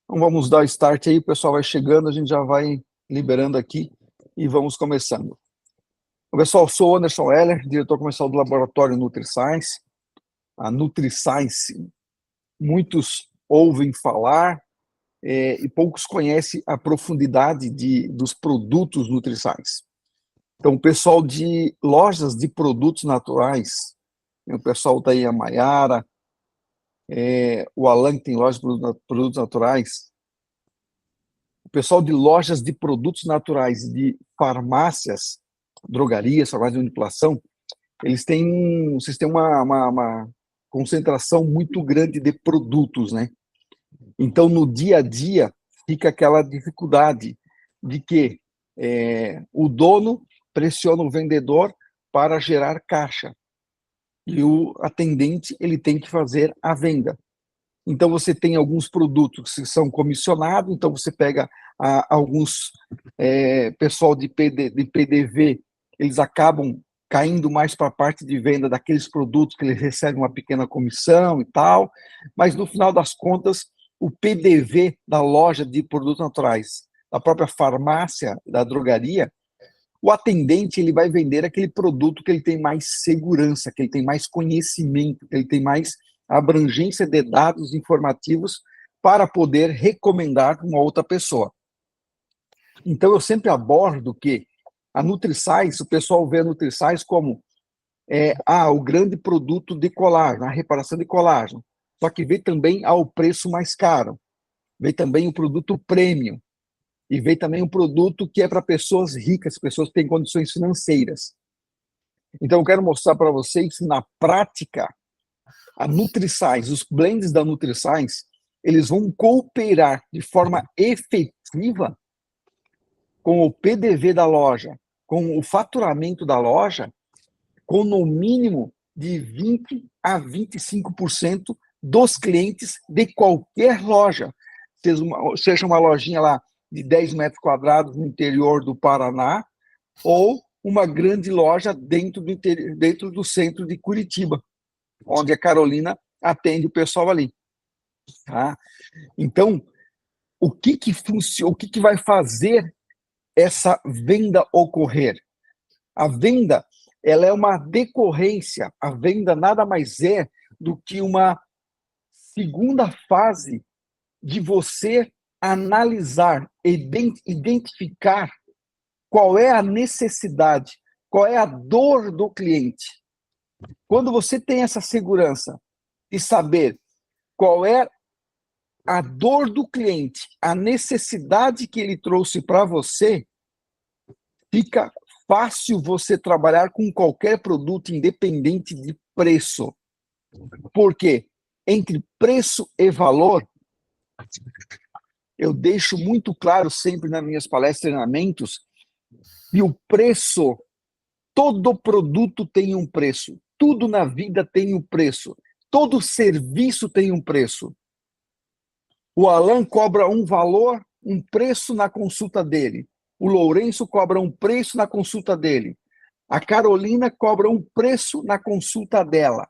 Então vamos dar start aí, o pessoal vai chegando, a gente já vai liberando aqui e vamos começando. Pessoal, sou Anderson Heller, diretor comercial do Laboratório NutriScience. A NutriScience, muitos ouvem falar e poucos conhecem a profundidade dos produtos NutriScience. Então, o pessoal de lojas de produtos naturais, o pessoal está aí, a Maiara, o Alan, que tem loja de produtos naturais, o pessoal de lojas de produtos naturais, de farmácias, drogarias, farmácias de manipulação, vocês têm uma concentração muito grande de produtos, né? Então, no dia a dia, fica aquela dificuldade de que o dono pressiona o vendedor para gerar caixa e o atendente ele tem que fazer a venda. Então, você tem alguns produtos que são comissionados, então você pega alguns pessoal de PDV, eles acabam caindo mais para a parte de venda daqueles produtos que eles recebem uma pequena comissão e tal, mas no final das contas, o PDV da loja de produtos naturais, da própria farmácia, da drogaria, o atendente ele vai vender aquele produto que ele tem mais segurança, que ele tem mais conhecimento, que ele tem mais abrangência de dados informativos para poder recomendar para uma outra pessoa. Então, eu sempre abordo que a NutriScience, o pessoal vê a NutriScience como o grande produto de colágeno, a reparação de colágeno. Só que vê também ao preço mais caro. Vê também o produto premium. E vê também um produto que é para pessoas ricas, pessoas que têm condições financeiras. Então, eu quero mostrar para vocês que, na prática, a NutriScience, os blends da NutriScience, eles vão cooperar de forma efetiva com o PDV da loja, com o faturamento da loja, com no mínimo de 20 a 25% dos clientes de qualquer loja, seja uma lojinha lá de 10 metros quadrados no interior do Paraná, ou uma grande loja dentro do centro de Curitiba, onde a Carolina atende o pessoal ali. Tá? Então, o que funciona, o que vai fazer essa venda ocorrer? A venda, ela é uma decorrência, a venda nada mais é do que uma segunda fase de você analisar, identificar qual é a necessidade, qual é a dor do cliente. Quando você tem essa segurança de saber qual é a dor do cliente, a necessidade que ele trouxe para você, fica fácil você trabalhar com qualquer produto, independente de preço. Por quê? Entre preço e valor, eu deixo muito claro sempre nas minhas palestras e treinamentos que o preço, todo produto tem um preço, tudo na vida tem um preço, todo serviço tem um preço. O Alan cobra um valor, um preço na consulta dele. O Lourenço cobra um preço na consulta dele. A Carolina cobra um preço na consulta dela.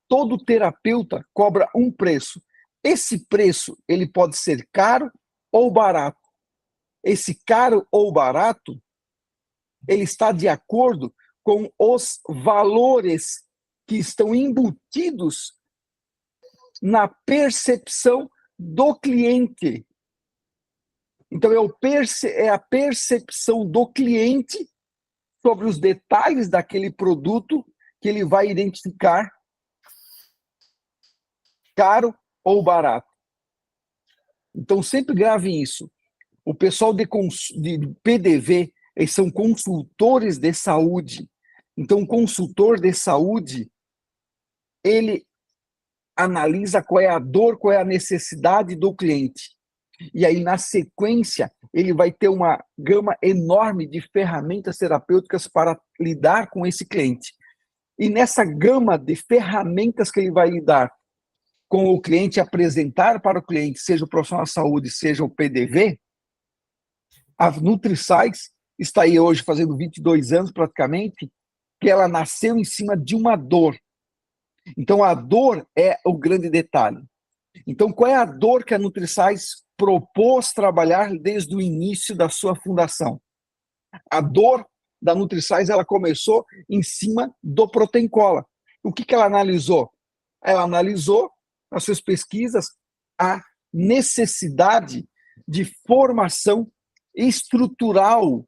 Todo terapeuta cobra um preço. Esse preço, ele pode ser caro ou barato. Esse caro ou barato, ele está de acordo com os valores que estão embutidos na percepção do cliente. Então, é a percepção do cliente sobre os detalhes daquele produto que ele vai identificar caro ou barato. Então, sempre gravem isso. O pessoal de PDV, eles são consultores de saúde. Então, o consultor de saúde, ele analisa qual é a dor, qual é a necessidade do cliente. E aí, na sequência, ele vai ter uma gama enorme de ferramentas terapêuticas para lidar com esse cliente. E nessa gama de ferramentas que ele vai lidar com o cliente, apresentar para o cliente, seja o profissional de saúde, seja o PDV, a NutriScience está aí hoje fazendo 22 anos praticamente, que ela nasceu em cima de uma dor. Então, a dor é o grande detalhe. Então, qual é a dor que a NutriScience propôs trabalhar desde o início da sua fundação? A dor da NutriScience, ela começou em cima do Protein Cola. O que ela analisou? Ela analisou, nas suas pesquisas, a necessidade de formação estrutural,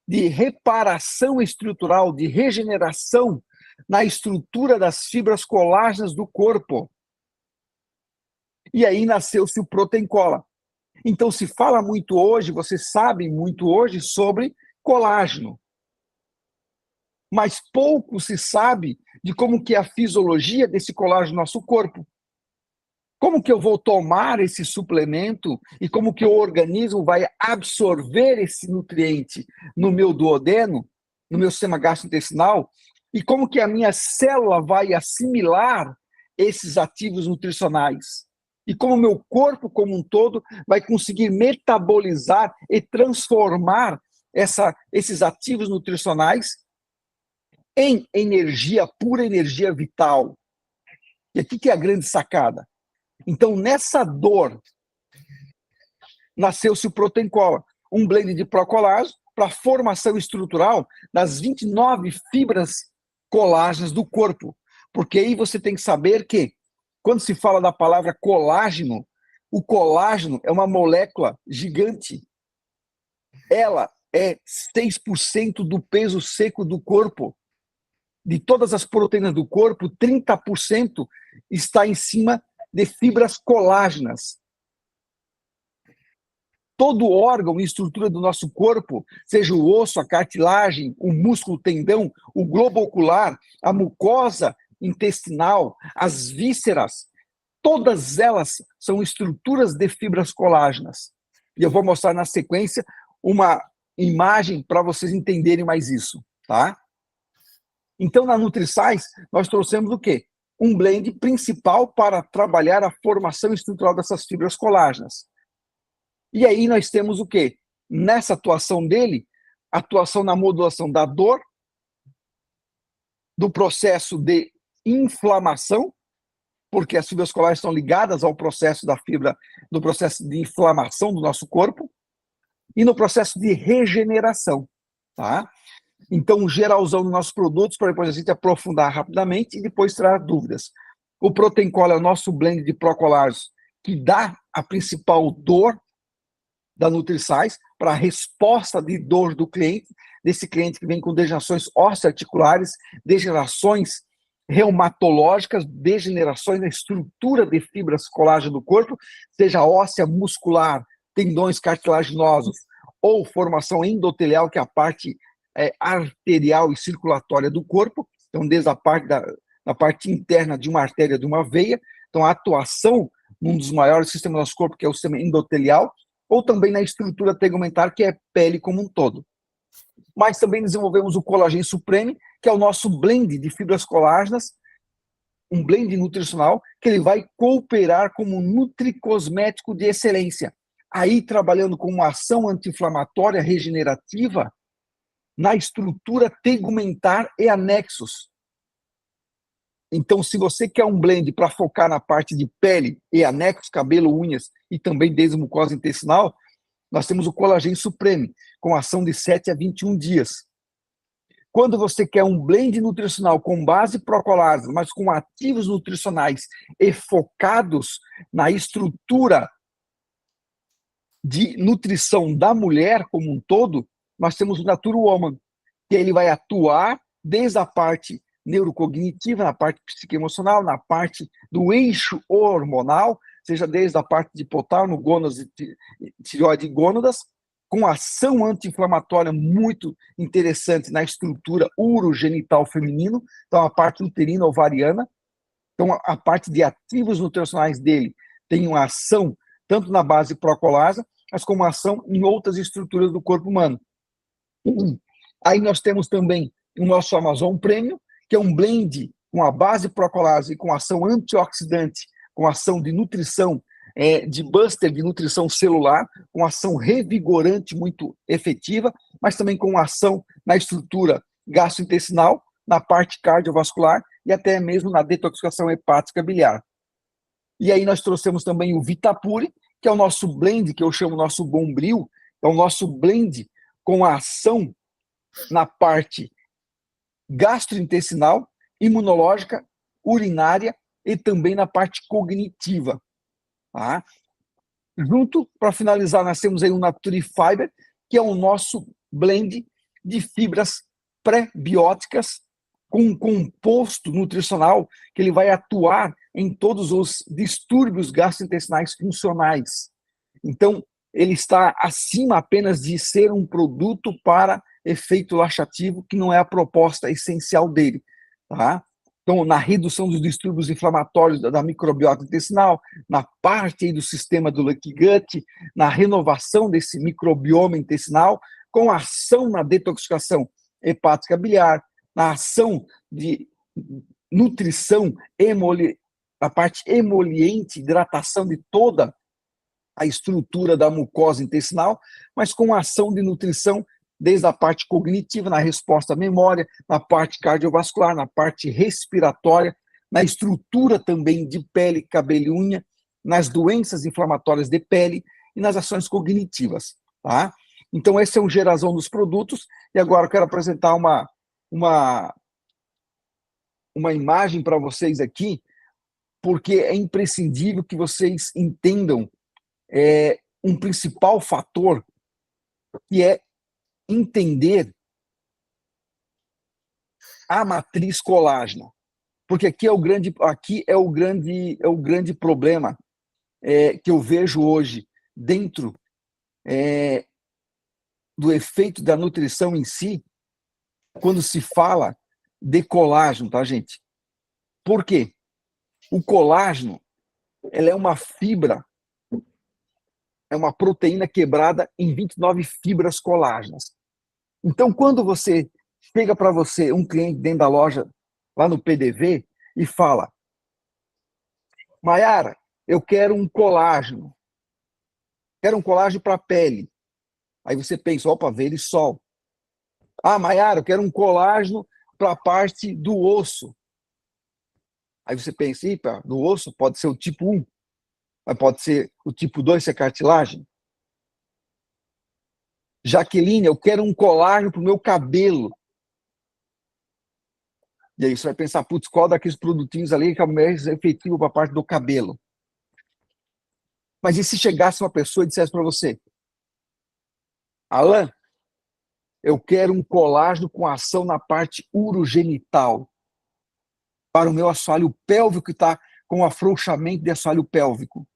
de reparação estrutural, de regeneração na estrutura das fibras colágenas do corpo. E aí nasceu-se o Protein Cola. Então se fala muito hoje, vocês sabem muito hoje sobre colágeno. Mas pouco se sabe de como que é a fisiologia desse colágeno no nosso corpo. Como que eu vou tomar esse suplemento e como que o organismo vai absorver esse nutriente no meu duodeno, no meu sistema gastrointestinal, e como que a minha célula vai assimilar esses ativos nutricionais. E como o meu corpo como um todo vai conseguir metabolizar e transformar esses ativos nutricionais em energia, pura energia vital. E aqui que é a grande sacada. Então, nessa dor, nasceu-se o Protein Cola, um blend de procolágeno para a formação estrutural das 29 fibras colágenas do corpo. Porque aí você tem que saber que, quando se fala da palavra colágeno, o colágeno é uma molécula gigante. Ela é 6% do peso seco do corpo. De todas as proteínas do corpo, 30% está em cima de fibras colágenas. Todo órgão e estrutura do nosso corpo, seja o osso, a cartilagem, o músculo, o tendão, o globo ocular, a mucosa intestinal, as vísceras, todas elas são estruturas de fibras colágenas. E eu vou mostrar na sequência uma imagem para vocês entenderem mais isso, tá? Então, na NutriScience, nós trouxemos o quê? Um blend principal para trabalhar a formação estrutural dessas fibras colágenas. E aí nós temos o quê? Nessa atuação dele, atuação na modulação da dor, do processo de inflamação, porque as fibras colágenas estão ligadas ao processo da fibra, do processo de inflamação do nosso corpo, e no processo de regeneração, tá? Então, geralzão dos nossos produtos, para depois a gente aprofundar rapidamente e depois tirar dúvidas. O Protein Cola é o nosso blend de procolágenos que dá a principal dor da NutriScience para a resposta de dor do cliente, desse cliente que vem com degenerações osteoarticulares, degenerações reumatológicas, degenerações na estrutura de fibras colágeno do corpo, seja óssea, muscular, tendões cartilaginosos ou formação endotelial, que é a parte arterial e circulatória do corpo, então desde a parte da parte interna de uma artéria, de uma veia, então a atuação num dos maiores sistemas do nosso corpo, que é o sistema endotelial, ou também na estrutura tegumentar, que é pele como um todo. Mas também desenvolvemos o Collagen Supreme, que é o nosso blend de fibras colágenas, um blend nutricional, que ele vai cooperar como um nutricosmético de excelência, aí trabalhando com uma ação anti-inflamatória regenerativa na estrutura tegumentar e anexos. Então, se você quer um blend para focar na parte de pele e anexos, cabelo, unhas e também desde mucosa intestinal, nós temos o Collagen Supreme, com ação de 7 a 21 dias. Quando você quer um blend nutricional com base procolágeno, mas com ativos nutricionais e focados na estrutura de nutrição da mulher como um todo, nós temos o Natura Woman, que ele vai atuar desde a parte neurocognitiva, na parte psicoemocional, na parte do eixo hormonal, seja desde a parte de hipotálamo, gônadas, tireoide e gônadas, com ação anti-inflamatória muito interessante na estrutura urogenital feminino, então a parte uterina ovariana, então a parte de ativos nutricionais dele tem uma ação tanto na base procolágena, mas como ação em outras estruturas do corpo humano. Aí nós temos também o nosso Amazon Premium, que é um blend com a base procolágena e com ação antioxidante, com ação de nutrição, de buster de nutrição celular, com ação revigorante muito efetiva, mas também com ação na estrutura gastrointestinal, na parte cardiovascular e até mesmo na detoxificação hepática biliar. E aí nós trouxemos também o Vitapure, que é o nosso blend, que eu chamo nosso Bombril, é o nosso blend com a ação na parte gastrointestinal, imunológica, urinária e também na parte cognitiva. Tá? Junto, para finalizar, nós temos aí o Naturifiber, que é o nosso blend de fibras pré-bióticas com um composto nutricional que ele vai atuar em todos os distúrbios gastrointestinais funcionais. Então, ele está acima apenas de ser um produto para efeito laxativo, que não é a proposta essencial dele. Tá? Então, na redução dos distúrbios inflamatórios da microbiota intestinal, na parte aí do sistema do Lucky Gut, na renovação desse microbioma intestinal, com ação na detoxificação hepática biliar, na ação de nutrição, a parte emoliente, hidratação de toda a estrutura da mucosa intestinal, mas com ação de nutrição desde a parte cognitiva, na resposta à memória, na parte cardiovascular, na parte respiratória, na estrutura também de pele, cabelo e unha, nas doenças inflamatórias de pele e nas ações cognitivas. Tá? Então, esse é um gerazão dos produtos, e agora eu quero apresentar uma imagem para vocês aqui, porque é imprescindível que vocês entendam um principal fator, que é entender a matriz colágena, porque aqui é o grande problema que eu vejo hoje dentro do efeito da nutrição em si, quando se fala de colágeno, tá, gente? Por quê? O colágeno, ela é uma fibra, é uma proteína quebrada em 29 fibras colágenas. Então, quando você chega para você, um cliente dentro da loja, lá no PDV, e fala: Maiara, eu quero um colágeno para a pele. Aí você pensa: opa, Verisol. Ah, Maiara, eu quero um colágeno para a parte do osso. Aí você pensa: do osso pode ser o tipo 1, mas pode ser o tipo 2, se é cartilagem. Jaqueline, eu quero um colágeno para o meu cabelo. E aí você vai pensar: putz, qual daqueles produtinhos ali que é o mais efetivo para a parte do cabelo? Mas e se chegasse uma pessoa e dissesse para você: Alan, eu quero um colágeno com ação na parte urogenital, para o meu assoalho pélvico que está com afrouxamento de assoalho pélvico.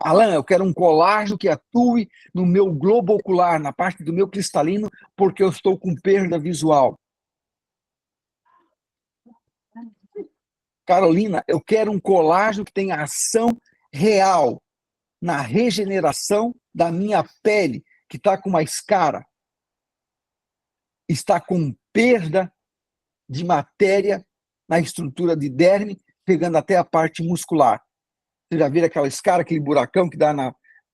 Alan, eu quero um colágeno que atue no meu globo ocular, na parte do meu cristalino, porque eu estou com perda visual. Carolina, eu quero um colágeno que tenha ação real na regeneração da minha pele, que está com uma escara, está com perda de matéria na estrutura de derme, pegando até a parte muscular. Você já viu aquela escara, aquele buracão que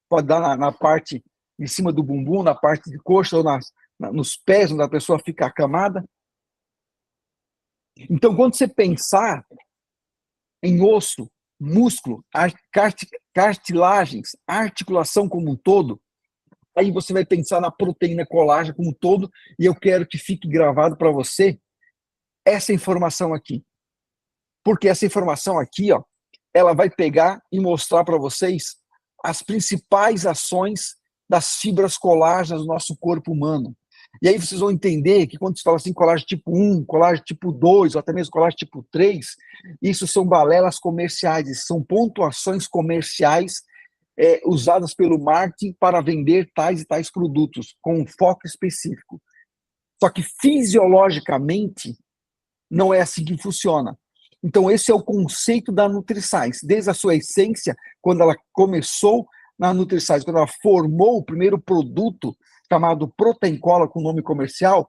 pode dar na parte em cima do bumbum, na parte de coxa ou nos pés, onde a pessoa fica acamada? Então, quando você pensar em osso, músculo, cartilagens, articulação como um todo, aí você vai pensar na proteína colágena como um todo, e eu quero que fique gravado para você essa informação aqui. Porque essa informação aqui, ó, ela vai pegar e mostrar para vocês as principais ações das fibras colágenas do nosso corpo humano. E aí vocês vão entender que quando se fala assim colágeno tipo 1, colágeno tipo 2, ou até mesmo colágeno tipo 3, isso são balelas comerciais, são pontuações comerciais usadas pelo marketing para vender tais e tais produtos, com um foco específico. Só que fisiologicamente não é assim que funciona. Então esse é o conceito da NutriScience, desde a sua essência, quando ela começou na NutriScience, quando ela formou o primeiro produto chamado Protein Cola, com nome comercial,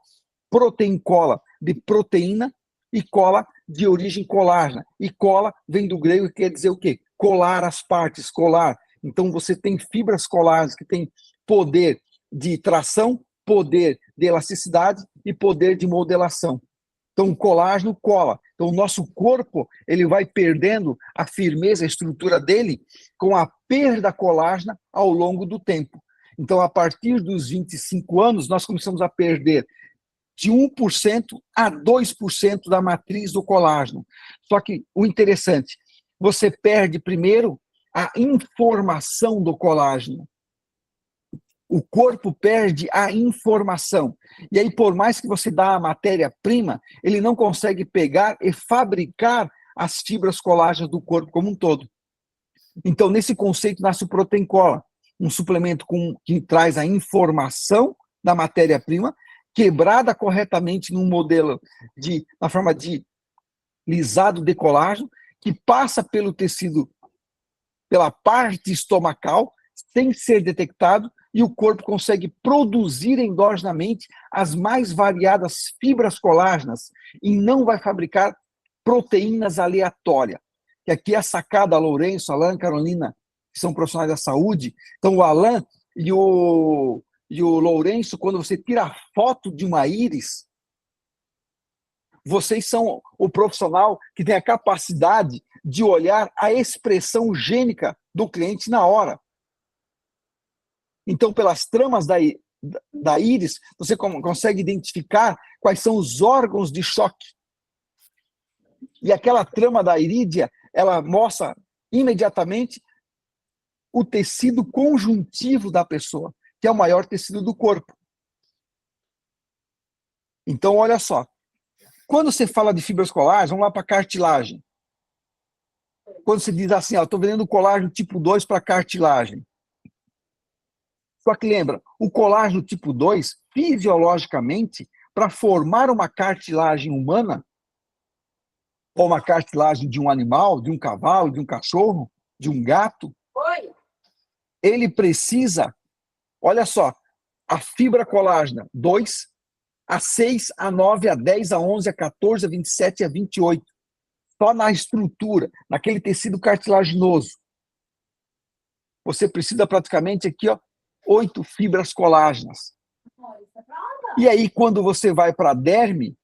Protein Cola de proteína e cola de origem colágena. E cola vem do grego, que quer dizer o quê? Colar as partes, colar. Então você tem fibras colágenas que têm poder de tração, poder de elasticidade e poder de modelação. Então, o colágeno cola. Então, o nosso corpo ele vai perdendo a firmeza, a estrutura dele, com a perda colágena ao longo do tempo. Então, a partir dos 25 anos, nós começamos a perder de 1% a 2% da matriz do colágeno. Só que o interessante, você perde primeiro a informação do colágeno. O corpo perde a informação. E aí, por mais que você dá a matéria-prima, ele não consegue pegar e fabricar as fibras colágenas do corpo como um todo. Então, nesse conceito, nasce o Protein Cola, um suplemento que traz a informação da matéria-prima, quebrada corretamente num modelo na forma de lisado de colágeno, que passa pelo tecido, pela parte estomacal, sem ser detectado, e o corpo consegue produzir endogenamente as mais variadas fibras colágenas e não vai fabricar proteínas aleatórias. Que aqui é a sacada, Lourenço, Alan, Carolina, que são profissionais da saúde. Então, o Alan e o Lourenço, quando você tira a foto de uma íris, vocês são o profissional que tem a capacidade de olhar a expressão gênica do cliente na hora. Então, pelas tramas da íris, você consegue identificar quais são os órgãos de choque. E aquela trama da irídea, ela mostra imediatamente o tecido conjuntivo da pessoa, que é o maior tecido do corpo. Então, olha só. Quando você fala de fibras colágenas, vamos lá para a cartilagem. Quando você diz assim, estou vendendo colágeno tipo 2 para cartilagem. Só que lembra, o colágeno tipo 2, fisiologicamente, para formar uma cartilagem humana, ou uma cartilagem de um animal, de um cavalo, de um cachorro, de um gato, ele precisa, olha só, a fibra colágena 2, a 6, a 9, a 10, a 11, a 14, a 27 e a 28. Só na estrutura, naquele tecido cartilaginoso. Você precisa praticamente aqui, 8 fibras colágenas. E aí, quando você vai para a derme,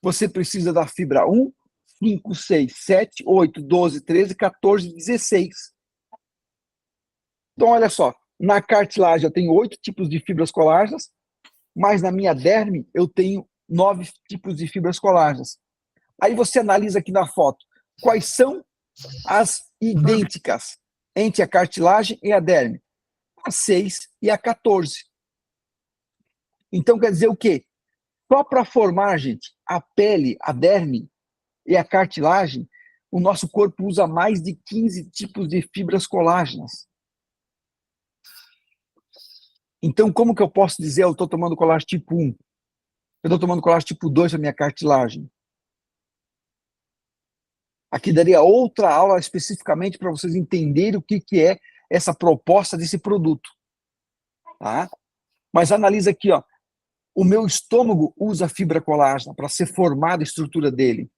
você precisa da fibra 1, 5, 6, 7, 8, 12, 13, 14, 16. Então, olha só, na cartilagem eu tenho 8 tipos de fibras colágenas, mas na minha derme eu tenho 9 tipos de fibras colágenas. Aí você analisa aqui na foto quais são as idênticas entre a cartilagem e a derme. A 6 e a 14. Então, quer dizer o quê? Só para formar, gente, a pele, a derme e a cartilagem, o nosso corpo usa mais de 15 tipos de fibras colágenas. Então, como que eu posso dizer eu estou tomando colágeno tipo 1? Eu estou tomando colágeno tipo 2 para minha cartilagem? Aqui daria outra aula especificamente para vocês entenderem o que é essa proposta desse produto. Tá? Mas analisa aqui, o meu estômago usa fibra colágena para ser formada a estrutura dele.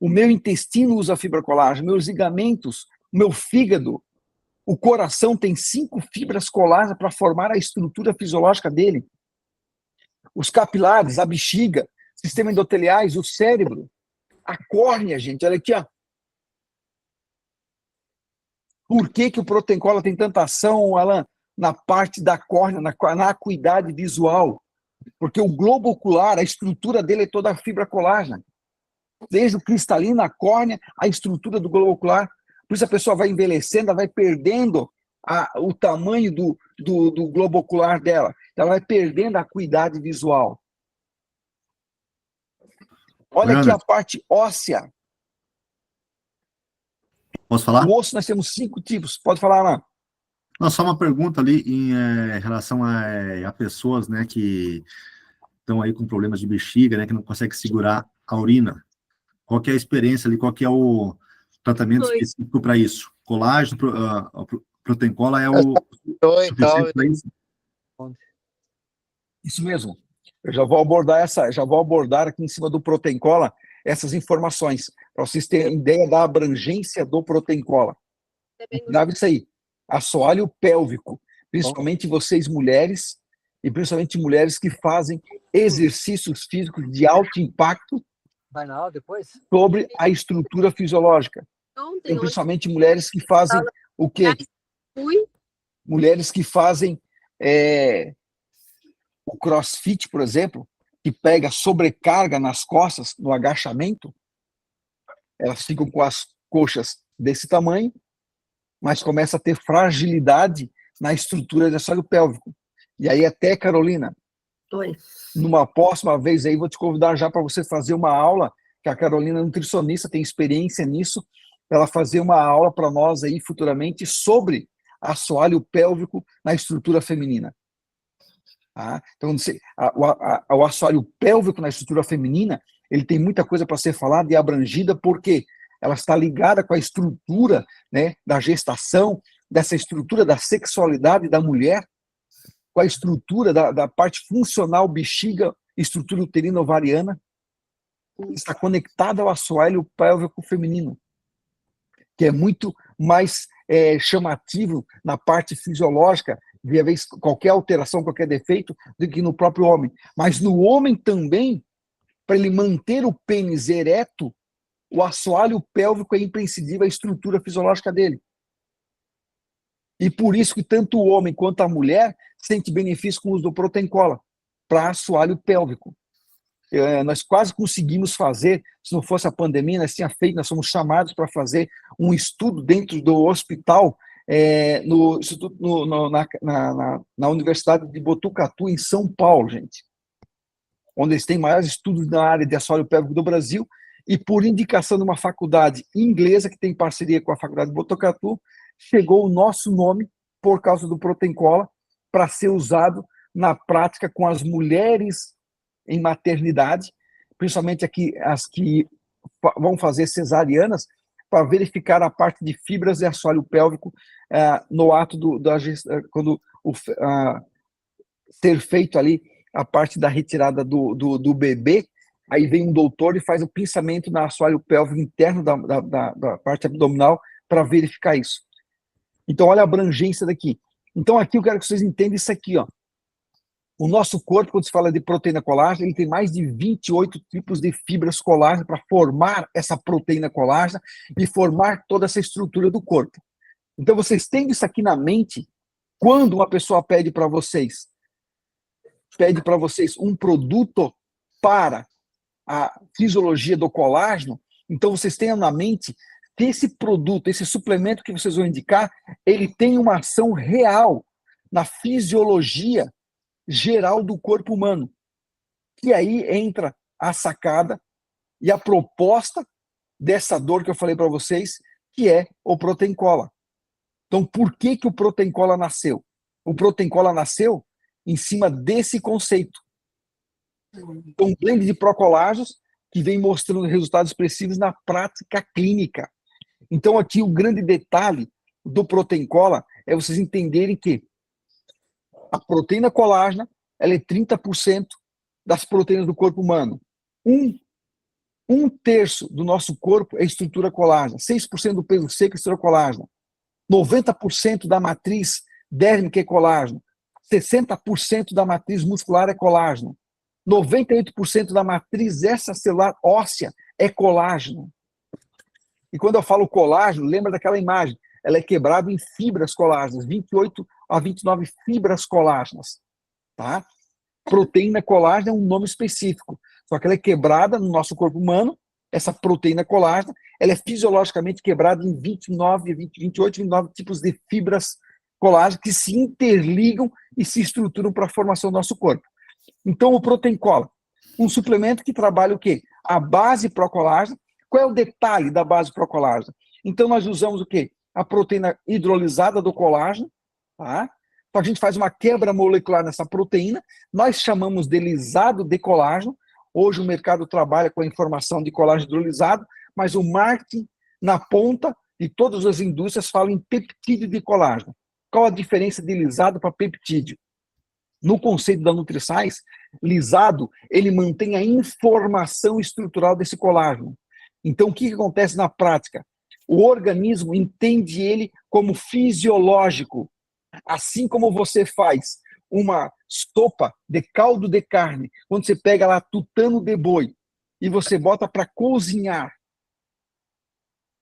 O meu intestino usa fibra colágena, meus ligamentos, meu fígado, o coração tem 5 fibras colágenas para formar a estrutura fisiológica dele. Os capilares, a bexiga, sistema endoteliais, o cérebro, a córnea, gente, olha aqui, Por que o Protein Cola tem tanta ação, Alan, na parte da córnea, na acuidade visual? Porque o globo ocular, a estrutura dele é toda a fibra colágena. Desde o cristalino, a córnea, a estrutura do globo ocular. Por isso a pessoa vai envelhecendo, ela vai perdendo o tamanho do globo ocular dela. Ela vai perdendo a acuidade visual. Olha aqui a parte óssea. Posso falar? O osso nós temos 5 tipos. Pode falar, Alan. Não, só uma pergunta ali em relação a pessoas, né, que estão aí com problemas de bexiga, né, que não conseguem segurar a urina. Qual que é a experiência ali? Qual que é o tratamento específico para isso? Colágeno, Protein Cola é o suficiente para isso? Isso mesmo. Eu já vou abordar aqui em cima do Protein Cola essas informações, para vocês terem ideia da abrangência do Protein Cola. Grave isso aí. Assoalho pélvico, principalmente vocês mulheres, e principalmente mulheres que fazem exercícios físicos de alto impacto Vai na aula depois? Sobre a estrutura fisiológica. Tem principalmente mulheres que fazem o quê? Mulheres que fazem o CrossFit, por exemplo, que pega sobrecarga nas costas, no agachamento, elas ficam com as coxas desse tamanho, mas começa a ter fragilidade na estrutura do assoalho pélvico. E aí até, Carolina, Oi. numa próxima vez aí, vou te convidar já para você fazer uma aula, que a Carolina é nutricionista, tem experiência nisso, ela fazer uma aula para nós aí futuramente sobre assoalho pélvico na estrutura feminina. Tá? Então, o assoalho pélvico na estrutura feminina, ele tem muita coisa para ser falada e abrangida, porque ela está ligada com a estrutura, né, da gestação, dessa estrutura da sexualidade da mulher, com a estrutura da parte funcional bexiga, estrutura uterina ovariana, está conectada ao assoalho pélvico feminino, que é muito mais chamativo na parte fisiológica, via vez qualquer alteração, qualquer defeito, do que no próprio homem. Mas no homem também, para ele manter o pênis ereto, o assoalho pélvico é imprescindível à estrutura fisiológica dele. E por isso que tanto o homem quanto a mulher sente benefício com o uso do Protein Cola para assoalho pélvico. Nós quase conseguimos fazer, se não fosse a pandemia, nós fomos chamados para fazer um estudo dentro do hospital, na Universidade de Botucatu, em São Paulo, gente, onde eles têm maiores estudos na área de assoalho pélvico do Brasil, e por indicação de uma faculdade inglesa, que tem parceria com a Faculdade de Botucatu, chegou o nosso nome, por causa do Protein Cola, para ser usado na prática com as mulheres em maternidade, principalmente aqui as que vão fazer cesarianas, para verificar a parte de fibras e assoalho pélvico no ato quando ser feito ali a parte da retirada do bebê. Aí vem um doutor e faz o pinçamento na assoalho pélvico interno da parte abdominal para verificar isso. Então, olha a abrangência daqui. Então, aqui eu quero que vocês entendam isso aqui, ó. O nosso corpo, quando se fala de proteína colágena, ele tem mais de 28 tipos de fibras colágena para formar essa proteína colágena e formar toda essa estrutura do corpo. Então, vocês tendo isso aqui na mente, quando uma pessoa pede para vocês um produto para a fisiologia do colágeno, então vocês tenham na mente que esse produto, esse suplemento que vocês vão indicar, ele tem uma ação real na fisiologia geral do corpo humano. E aí entra a sacada e a proposta dessa dor que eu falei para vocês, que é o Protein Cola. Então, por que o Protein Cola nasceu? O Protein Cola nasceu em cima desse conceito. Então, um blend de procolágenos que vem mostrando resultados expressivos na prática clínica. Então, aqui o grande detalhe do Protein Cola é vocês entenderem que a proteína colágena, ela é 30% das proteínas do corpo humano. Um terço do nosso corpo é estrutura colágena. 6% do peso seco é estrutura colágena. 90% da matriz dérmica é colágeno. 60% da matriz muscular é colágeno. 98% da matriz extracelular óssea é colágeno. E quando eu falo colágeno, lembra daquela imagem. Ela é quebrada em fibras colágenas, 28 a 29 fibras colágenas. Tá? Proteína colágena é um nome específico, só que ela é quebrada no nosso corpo humano, essa proteína colágena, ela é fisiologicamente quebrada em 28, 29 tipos de fibras colágenas que se interligam e se estruturam para a formação do nosso corpo. Então, o Protein Cola, um suplemento que trabalha o quê? A base procolágena. Qual é o detalhe da base procolágena? Então, nós usamos o quê? A proteína hidrolisada do colágeno, tá? Então, a gente faz uma quebra molecular nessa proteína, nós chamamos de lisado de colágeno. Hoje o mercado trabalha com a informação de colágeno hidrolisado, mas o marketing na ponta de todas as indústrias fala em peptídeo de colágeno. Qual a diferença de lisado para peptídeo? No conceito da NutriScience, lisado, ele mantém a informação estrutural desse colágeno. Então, o que acontece na prática? O organismo entende ele como fisiológico. Assim como você faz uma sopa de caldo de carne, quando você pega lá tutano de boi, e você bota para cozinhar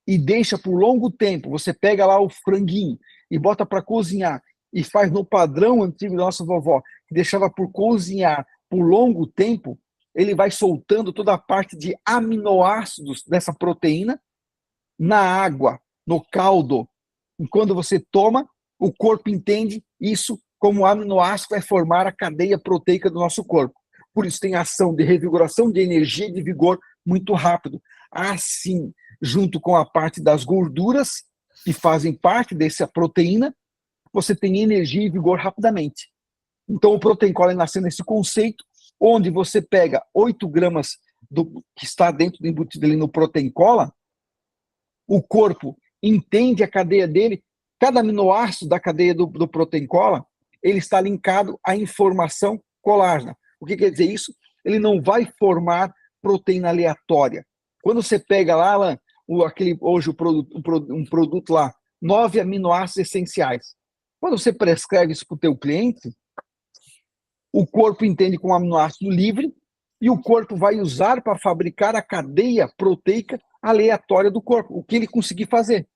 e deixa por longo tempo, você pega lá o franguinho e bota para cozinhar e faz no padrão antigo da nossa vovó, que deixava por cozinhar por longo tempo, ele vai soltando toda a parte de aminoácidos dessa proteína na água, no caldo. E quando você toma, o corpo entende isso como aminoácido vai formar a cadeia proteica do nosso corpo. Por isso tem ação de revigoração, de energia e de vigor muito rápido. Assim, junto com a parte das gorduras, que fazem parte dessa proteína, você tem energia e vigor rapidamente. Então, o Protein Cola nasceu nesse conceito, onde você pega 8 gramas do que está dentro do embutido ali no Protein Cola, o corpo entende a cadeia dele, cada aminoácido da cadeia do Protein Cola, ele está linkado à informação colágena. O que quer dizer isso? Ele não vai formar proteína aleatória. Quando você pega lá, Alan, hoje um produto lá, 9 aminoácidos essenciais. Quando você prescreve isso para o teu cliente, o corpo entende como aminoácido livre e o corpo vai usar para fabricar a cadeia proteica aleatória do corpo, o que ele conseguir fazer.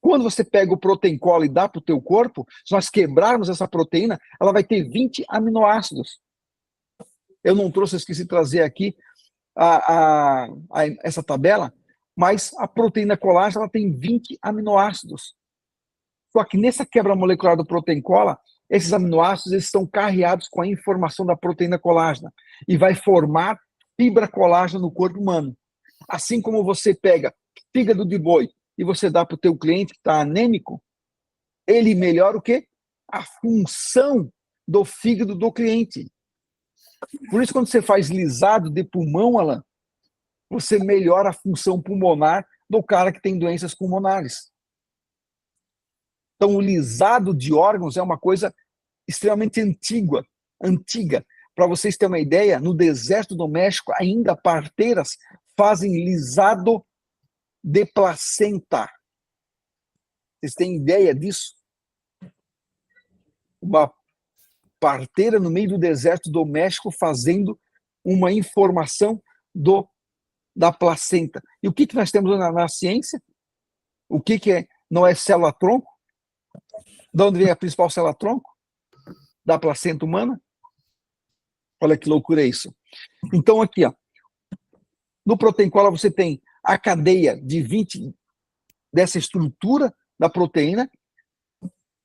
Quando você pega o Protein Cola e dá para o teu corpo, se nós quebrarmos essa proteína, ela vai ter 20 aminoácidos. Eu não trouxe, eu esqueci de trazer aqui essa tabela, mas a proteína colágena ela tem 20 aminoácidos. Só que nessa quebra molecular do Protein Cola, esses aminoácidos eles estão carreados com a informação da proteína colágena e vai formar fibra colágena no corpo humano. Assim como você pega fígado de boi e você dá para o teu cliente que está anêmico, ele melhora o quê? A função do fígado do cliente. Por isso, quando você faz lisado de pulmão, Alan, você melhora a função pulmonar do cara que tem doenças pulmonares. Então, o lisado de órgãos é uma coisa extremamente antiga. Para vocês terem uma ideia, no deserto do México, ainda parteiras fazem lisado de placenta. Vocês têm ideia disso? Uma parteira no meio do deserto do México fazendo uma informação da placenta. E o que nós temos na ciência? O que não é célula-tronco? De onde vem a principal célula-tronco? Da placenta humana? Olha que loucura é isso. Então, aqui, ó, no Protein Cola você tem a cadeia de 20 dessa estrutura da proteína,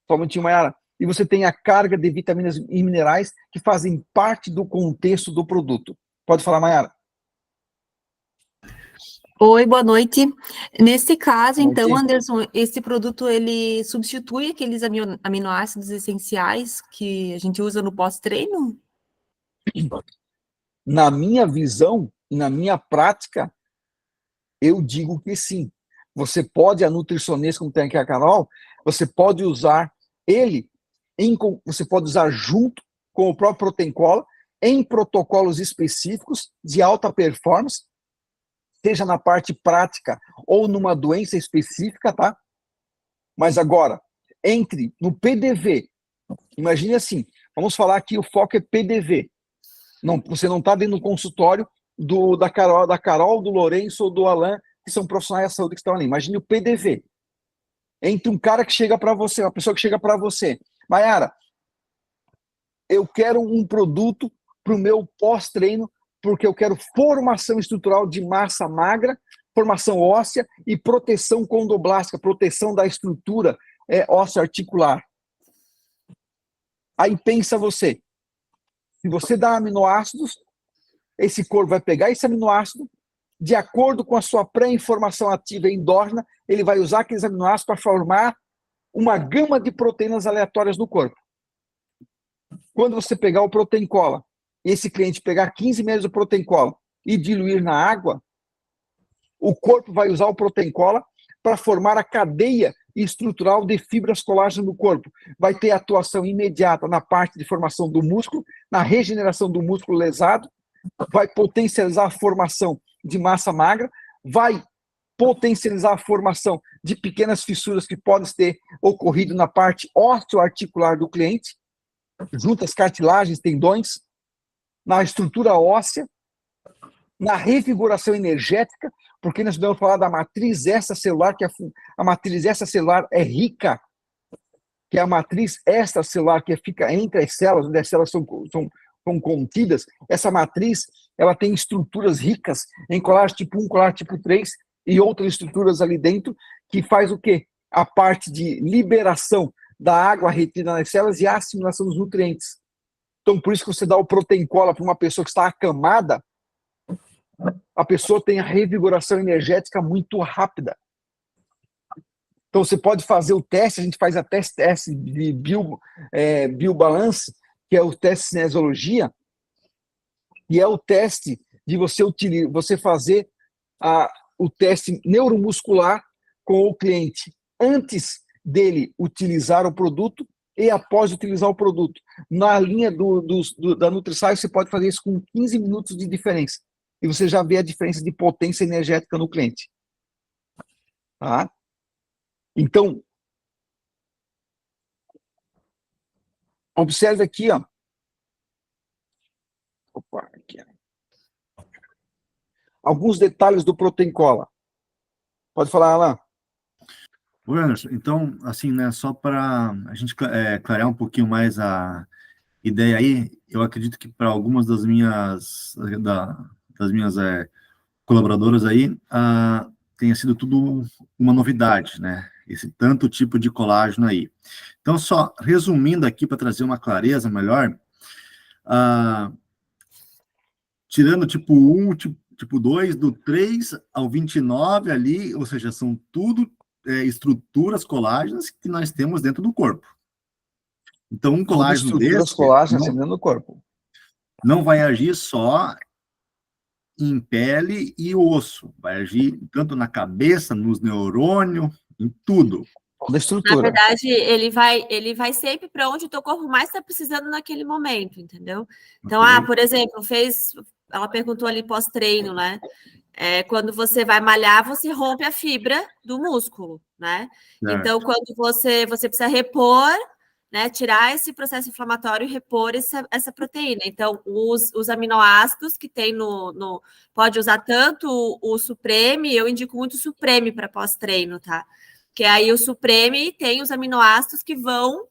somente Mayara, e você tem a carga de vitaminas e minerais que fazem parte do contexto do produto. Pode falar, Mayara. Oi, boa noite. Nesse caso, então, Anderson, esse produto ele substitui aqueles aminoácidos essenciais que a gente usa no pós-treino? Na minha visão e na minha prática, eu digo que sim. Você pode, a nutricionista, como tem aqui a Carol, você pode usar ele, você pode usar junto com o próprio Protein Cola, em protocolos específicos de alta performance, seja na parte prática ou numa doença específica, tá? Mas agora, entre no PDV, imagine assim, vamos falar que o foco é PDV. Não, você não está dentro do consultório da Carol, do Lourenço ou do Alan, que são profissionais da saúde que estão ali. Imagine o PDV. Entre um cara que chega para você, uma pessoa que chega para você, Mayara, eu quero um produto para o meu pós-treino, porque eu quero formação estrutural de massa magra, formação óssea e proteção condoblástica, proteção da estrutura óssea articular. Aí pensa você, se você dá aminoácidos, esse corpo vai pegar esse aminoácido, de acordo com a sua pré-informação ativa endógena, ele vai usar aqueles aminoácidos para formar uma gama de proteínas aleatórias no corpo. Quando você pegar o Protein Cola, e esse cliente pegar 15 ml do Protein Cola e diluir na água, o corpo vai usar o Protein Cola para formar a cadeia estrutural de fibras colágenas no corpo. Vai ter atuação imediata na parte de formação do músculo, na regeneração do músculo lesado, vai potencializar a formação de massa magra, vai potencializar a formação de pequenas fissuras que podem ter ocorrido na parte osteoarticular do cliente, junto às cartilagens, tendões, na estrutura óssea, na revigораção energética, porque nós podemos falar da matriz extracelular, que a matriz extracelular é rica, que é a matriz extracelular que fica entre as células, onde as células são contidas. Essa matriz, ela tem estruturas ricas em colágeno tipo 1, colágeno tipo 3 e outras estruturas ali dentro, que faz o quê? A parte de liberação da água retida nas células e a assimilação dos nutrientes. Então, por isso que você dá o protein cola para uma pessoa que está acamada, a pessoa tem a revigoração energética muito rápida. Então, você pode fazer o teste, a gente faz até teste de biobalance, que é o teste de cinesiologia, e é o teste de você fazer o teste neuromuscular com o cliente, antes dele utilizar o produto e após utilizar o produto. Na linha da NutriScience, você pode fazer isso com 15 minutos de diferença. E você já vê a diferença de potência energética no cliente. Tá? Então, observe aqui, ó. Opa, aqui. Alguns detalhes do protein cola. Pode falar, Alan. Oi, Anderson. Então, assim, né, só para a gente clarear um pouquinho mais a ideia aí, eu acredito que para algumas das minhas colaboradoras aí, tenha sido tudo uma novidade, né? Esse tanto tipo de colágeno aí. Então, só resumindo aqui para trazer uma clareza melhor, tirando tipo 1, tipo 2, do 3 ao 29 ali, ou seja, são tudo estruturas colágenas que nós temos dentro do corpo. Então, um colágeno desse colágenas dentro do corpo não vai agir só em pele e osso, vai agir tanto na cabeça, nos neurônios, em tudo. Toda a estrutura. Na verdade, ele vai sempre para onde o teu corpo mais está precisando naquele momento, entendeu? Então, por exemplo, ela perguntou ali pós-treino, né? Quando você vai malhar, você rompe a fibra do músculo, né? Então, quando você precisa repor, né, tirar esse processo inflamatório e repor essa proteína. Então, os aminoácidos que tem pode usar tanto o Supreme, eu indico muito o Supreme para pós-treino, tá? Que aí o Supreme tem os aminoácidos que vão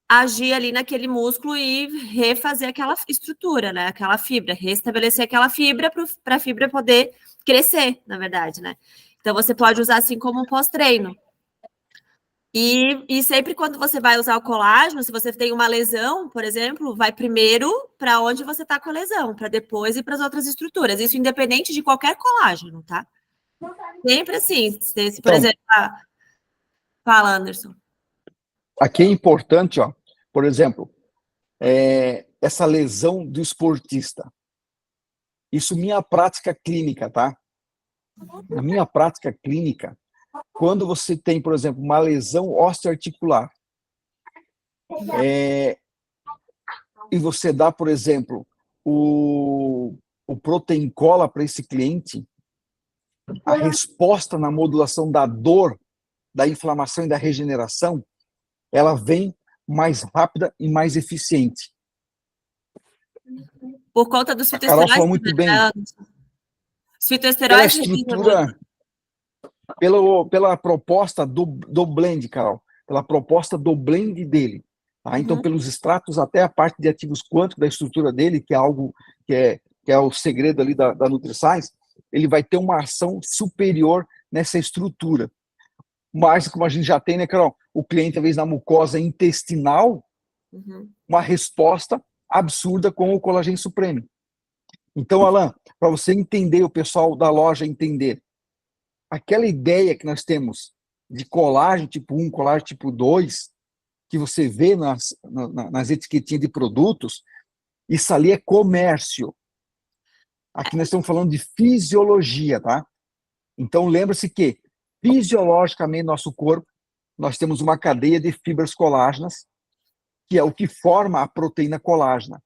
agir ali naquele músculo e refazer aquela estrutura, né? Aquela fibra, restabelecer aquela fibra para a fibra poder crescer, na verdade, né? Então, você pode usar assim como um pós-treino. E sempre quando você vai usar o colágeno, se você tem uma lesão, por exemplo, vai primeiro para onde você está com a lesão, para depois ir para as outras estruturas. Isso independente de qualquer colágeno, tá? Sempre assim. Se, por exemplo, fala, Anderson. Aqui é importante, ó, por exemplo, essa lesão do esportista. Isso minha prática clínica, tá? Na minha prática clínica, quando você tem, por exemplo, uma lesão osteoarticular, e você dá, por exemplo, o protein cola para esse cliente, a resposta na modulação da dor, da inflamação e da regeneração, ela vem mais rápida e mais eficiente. Por conta dos fitoesteroides. A Carol falou muito bem. Os fitoesteroides. Pela estrutura, pela proposta do blend, Carol, pela proposta do blend dele. Tá? Então, pelos extratos, até a parte de ativos quânticos da estrutura dele, que é algo que é o segredo ali da NutriScience, ele vai ter uma ação superior nessa estrutura. Mas, como a gente já tem, né, Carol? O cliente, talvez na mucosa intestinal, uma resposta absurda com o colagênio supremo. Então, Alan, para você entender, o pessoal da loja entender, aquela ideia que nós temos de colágeno tipo 1, colágeno tipo 2, que você vê nas etiquetinhas de produtos, isso ali é comércio. Aqui nós estamos falando de fisiologia, tá? Então, lembra-se que, fisiologicamente, nosso corpo, nós temos uma cadeia de fibras colágenas, que é o que forma a proteína colágena.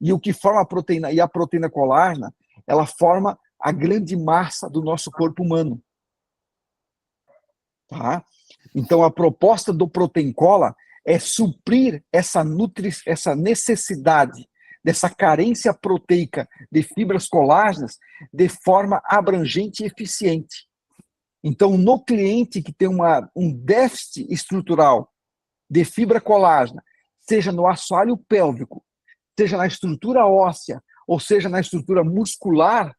E o que forma a proteína colágena, ela forma a grande massa do nosso corpo humano. Tá? Então, a proposta do protein cola é suprir essa necessidade dessa carência proteica de fibras colágenas de forma abrangente e eficiente. Então, no cliente que tem um déficit estrutural de fibra colágena, seja no assoalho pélvico, seja na estrutura óssea, ou seja na estrutura muscular,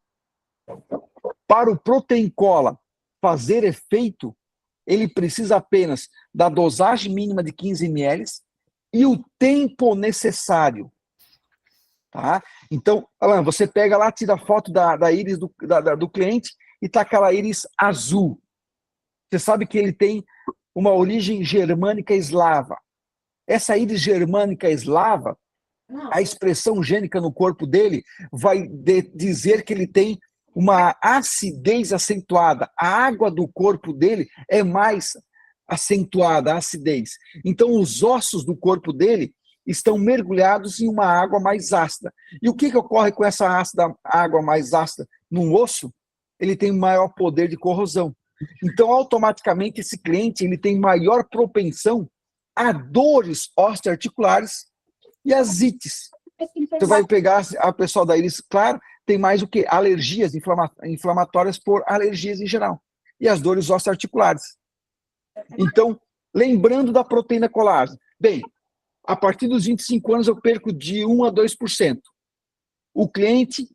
para o Protein Cola fazer efeito, ele precisa apenas da dosagem mínima de 15 ml e o tempo necessário. Tá? Então, Alan, você pega lá, tira a foto da íris do cliente e está aquela íris azul. Você sabe que ele tem uma origem germânica eslava. Essa íris germânica eslava, a expressão gênica no corpo dele vai dizer que ele tem uma acidez acentuada. A água do corpo dele é mais acentuada, a acidez. Então, os ossos do corpo dele estão mergulhados em uma água mais ácida. E o que ocorre com essa água mais ácida no osso? Ele tem maior poder de corrosão. Então, automaticamente, esse cliente ele tem maior propensão a dores osteoarticulares e as ites. Você vai pegar a pessoa da íris, claro, tem mais o que? Alergias inflamatórias por alergias em geral. E as dores osteoarticulares. Então, lembrando da proteína colágena. Bem, a partir dos 25 anos eu perco de 1 a 2%. O cliente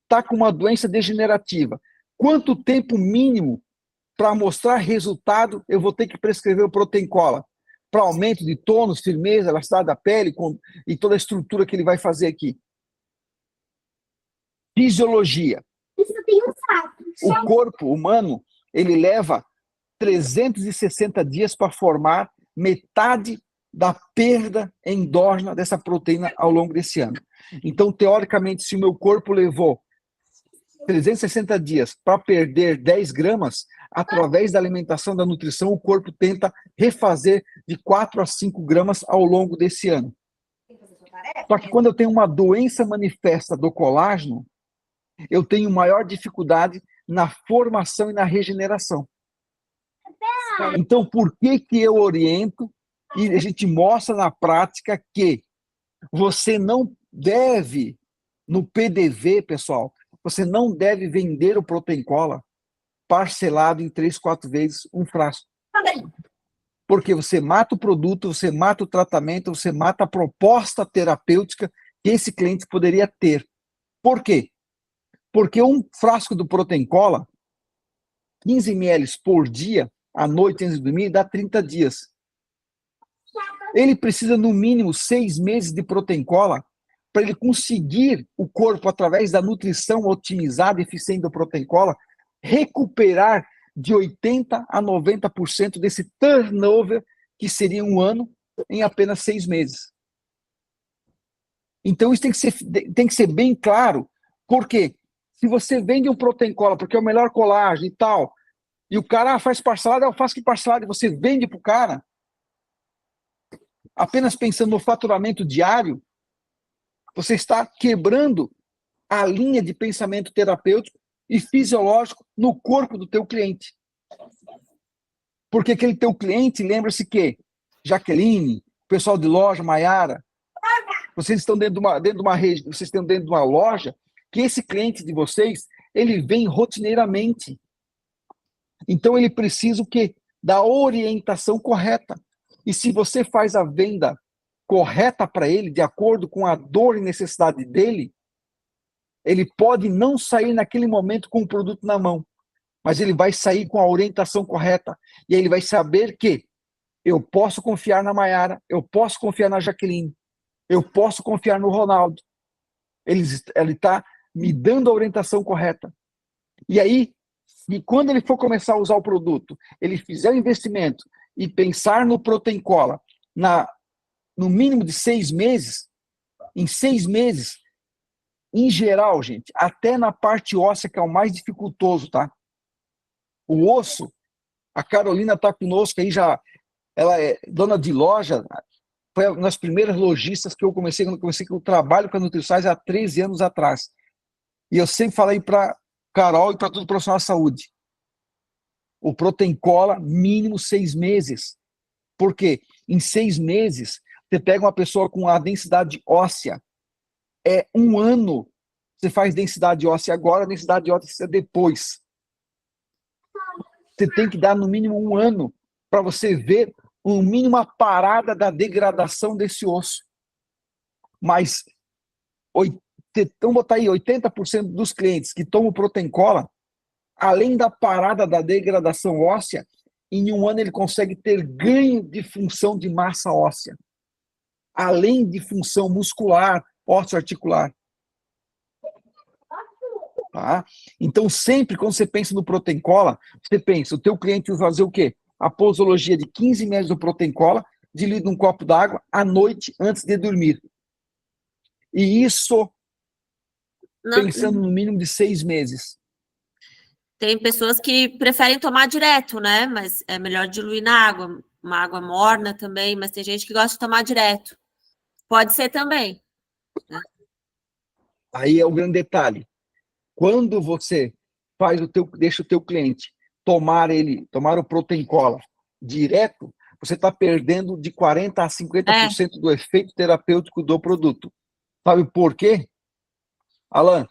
está com uma doença degenerativa. Quanto tempo mínimo para mostrar resultado eu vou ter que prescrever o Protein Cola? Para aumento de tônus, firmeza, elasticidade da pele e toda a estrutura que ele vai fazer aqui. Fisiologia. O corpo humano, ele leva 360 dias para formar metade da perda endógena dessa proteína ao longo desse ano. Então, teoricamente, se o meu corpo levou 360 dias para perder 10 gramas, através da alimentação, da nutrição, o corpo tenta refazer de 4 a 5 gramas ao longo desse ano. Só que quando eu tenho uma doença manifesta do colágeno, eu tenho maior dificuldade na formação e na regeneração. Então, por que eu oriento e a gente mostra na prática que você não deve, no PDV, pessoal, você não deve vender o Protein Cola parcelado em 3, 4 vezes um frasco. Porque você mata o produto, você mata o tratamento, você mata a proposta terapêutica que esse cliente poderia ter. Por quê? Porque um frasco do Protein Cola, 15 ml por dia, à noite antes de dormir, dá 30 dias. Ele precisa, no mínimo, 6 meses de Protein Cola para ele conseguir o corpo, através da nutrição otimizada e eficiente do Protein Cola, recuperar de 80% a 90% desse turnover que seria um ano em apenas 6 meses. Então, isso tem que ser bem claro, porque se você vende um Protein Cola porque é o melhor colágeno e tal, e o cara faz parcelado, eu faço que parcelado, e você vende para o cara, apenas pensando no faturamento diário, você está quebrando a linha de pensamento terapêutico e fisiológico no corpo do teu cliente. Porque aquele teu cliente, lembra-se que Jaqueline, pessoal de loja, Maiara, vocês estão dentro de uma rede, vocês estão dentro de uma loja, que esse cliente de vocês, ele vem rotineiramente. Então ele precisa o quê? Da orientação correta. E se você faz a venda correta para ele, de acordo com a dor e necessidade dele, ele pode não sair naquele momento com o produto na mão, mas ele vai sair com a orientação correta. E aí ele vai saber que eu posso confiar na Maiara, eu posso confiar na Jaqueline, eu posso confiar no Ronaldo. Ele está me dando a orientação correta. E aí, e quando ele for começar a usar o produto, ele fizer o investimento e pensar no Protein Cola no mínimo de 6 meses, em 6 meses, em geral, gente, até na parte óssea, que é o mais dificultoso, tá? O osso, a Carolina está conosco aí já, ela é dona de loja, foi uma das primeiras lojistas que quando eu comecei com o trabalho com a Nutrições há 13 anos atrás. E eu sempre falei para Carol e para todo profissional de saúde, o Protein Cola, mínimo 6 meses. Porque em 6 meses, você pega uma pessoa com a densidade óssea é 1 ano. Você faz densidade óssea agora, densidade óssea depois. Você tem que dar no mínimo 1 ano para você ver no mínimo a parada da degradação desse osso. Mas, vamos botar aí, 80% dos clientes que tomam Protein Cola, além da parada da degradação óssea, em 1 ano ele consegue ter ganho de função de massa óssea, além de função muscular, ósseo-articular. Tá? Então, sempre quando você pensa no Protein Cola, você pensa, o teu cliente vai fazer o quê? A posologia de 15 ml do Protein Cola, diluído num copo d'água, à noite, antes de dormir. E isso, pensando no mínimo de 6 meses. Tem pessoas que preferem tomar direto, né? Mas é melhor diluir na água. Uma água morna também, mas tem gente que gosta de tomar direto. Pode ser também. Né? Aí é o grande detalhe. Quando você deixa o teu cliente tomar o Protein Cola direto, você está perdendo de 40% a 50% do efeito terapêutico do produto. Sabe por quê? Alan,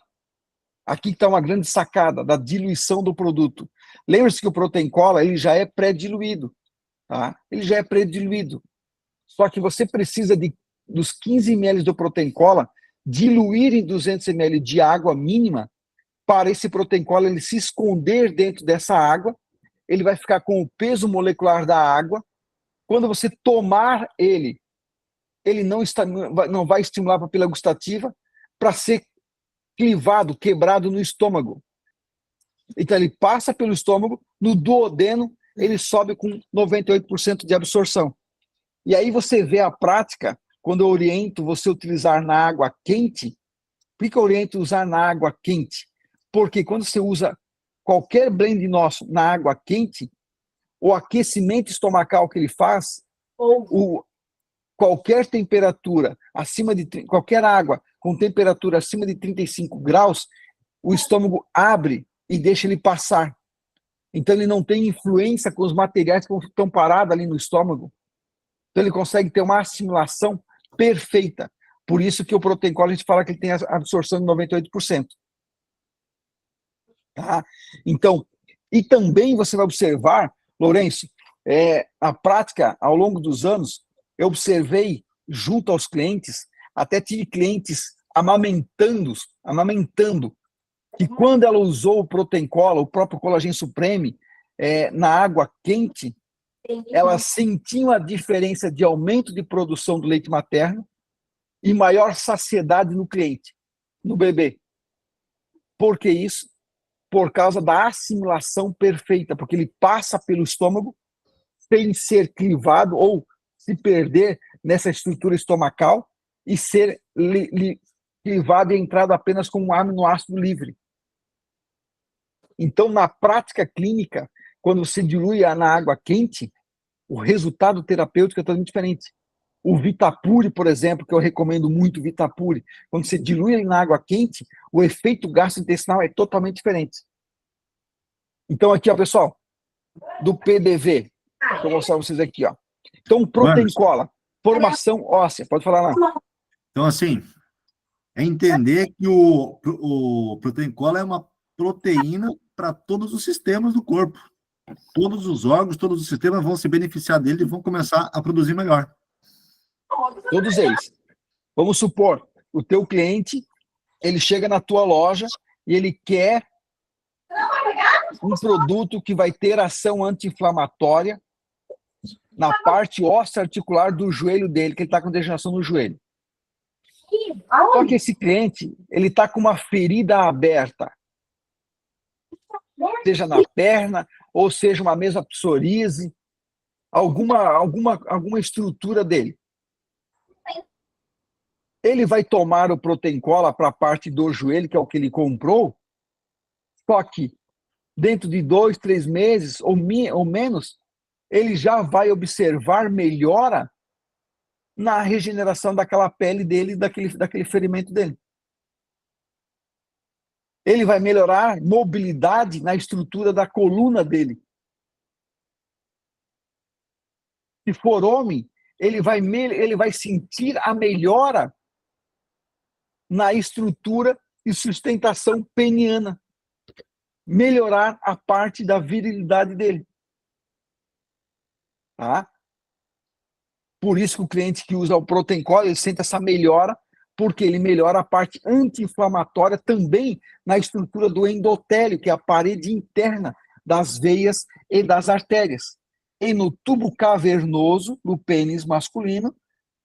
aqui está uma grande sacada da diluição do produto. Lembre-se que o Protein Cola ele já é pré-diluído. Tá? Ele já é pré-diluído. Só que você precisa dos 15 ml do Protein Cola diluir em 200 ml de água mínima para esse Protein Cola ele se esconder dentro dessa água. Ele vai ficar com o peso molecular da água. Quando você tomar ele não vai estimular a papila gustativa para ser clivado, quebrado no estômago. Então ele passa pelo estômago, no duodeno ele sobe com 98% de absorção. E aí você vê a prática, quando eu oriento você utilizar na água quente. Por que eu oriento usar na água quente? Porque quando você usa qualquer blend nosso na água quente, o aquecimento estomacal que ele faz, qualquer temperatura qualquer água com temperatura acima de 35 graus, o estômago abre e deixa ele passar. Então ele não tem influência com os materiais que estão parados ali no estômago. Então ele consegue ter uma assimilação perfeita. Por isso que o Protein Cola a gente fala que ele tem a absorção de 98%. Tá? Então, e também você vai observar, Lourenço, a prática ao longo dos anos, eu observei junto aos clientes, até tive clientes amamentando, que quando ela usou o Protein Cola, o próprio Collagen Supreme, na água quente, elas sentiam a diferença de aumento de produção do leite materno e maior saciedade no cliente, no bebê. Por que isso? Por causa da assimilação perfeita, porque ele passa pelo estômago sem ser clivado ou se perder nessa estrutura estomacal e ser clivado e entrado apenas com um aminoácido livre. Então, na prática clínica, quando você dilui na água quente, o resultado terapêutico é totalmente diferente. O Vitapure, por exemplo, que eu recomendo muito o Vitapure, quando você dilui ele na água quente, o efeito gastrointestinal é totalmente diferente. Então, aqui, ó, pessoal, do PDV, vou mostrar para vocês aqui, ó. Então, Protein Cola, formação óssea, pode falar lá. Então, assim, é entender que o Protein Cola é uma proteína para todos os sistemas do corpo. Todos os órgãos, todos os sistemas vão se beneficiar dele e vão começar a produzir melhor. Todos eles. Vamos supor, o teu cliente, ele chega na tua loja e ele quer um produto que vai ter ação anti-inflamatória na parte óssea articular do joelho dele, que ele está com degeneração no joelho. Só que esse cliente, ele está com uma ferida aberta, seja na perna, ou seja uma mesopsoríase, alguma estrutura dele. Ele vai tomar o Protein Cola para a parte do joelho, que é o que ele comprou, só que dentro de 2, 3 meses ou menos, ele já vai observar melhora na regeneração daquela pele dele, daquele ferimento dele. Ele vai melhorar mobilidade na estrutura da coluna dele. Se for homem, ele vai sentir a melhora na estrutura e sustentação peniana. Melhorar a parte da virilidade dele. Tá? Por isso que o cliente que usa o Protein-Cola, ele sente essa melhora, porque ele melhora a parte anti-inflamatória também na estrutura do endotélio, que é a parede interna das veias e das artérias. E no tubo cavernoso, no pênis masculino,